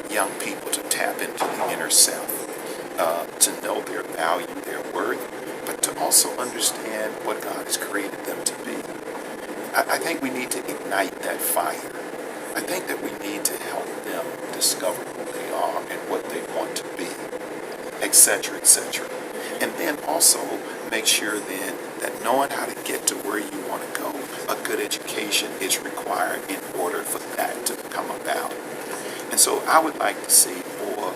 young people to tap into the inner self, to know their value, their worth, but to also understand what God has created them to be. I think we need to ignite that fire. I think that we need to help them discover who they are and what they want to be, etc., etc. And then also make sure then that knowing how to get to where you want to go, a good education is required in order for that to come about. And so I would like to see more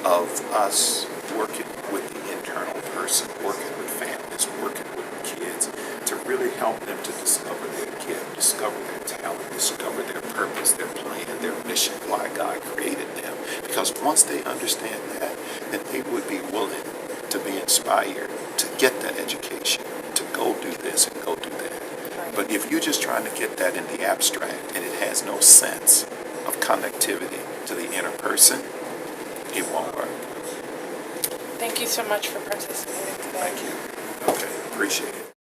of us working with the internal person, working with families, working with kids, to really help them to discover their gift, discover their talent, discover their purpose, their plan, their mission, why God created them. Because once they understand that, then they would be willing to be inspired to get that education, to go do this and go do that. But if you're just trying to get that in the abstract and it has no sense of connectivity to the inner person, it won't work. Thank you so much for participating today. Thank you. Okay, appreciate it.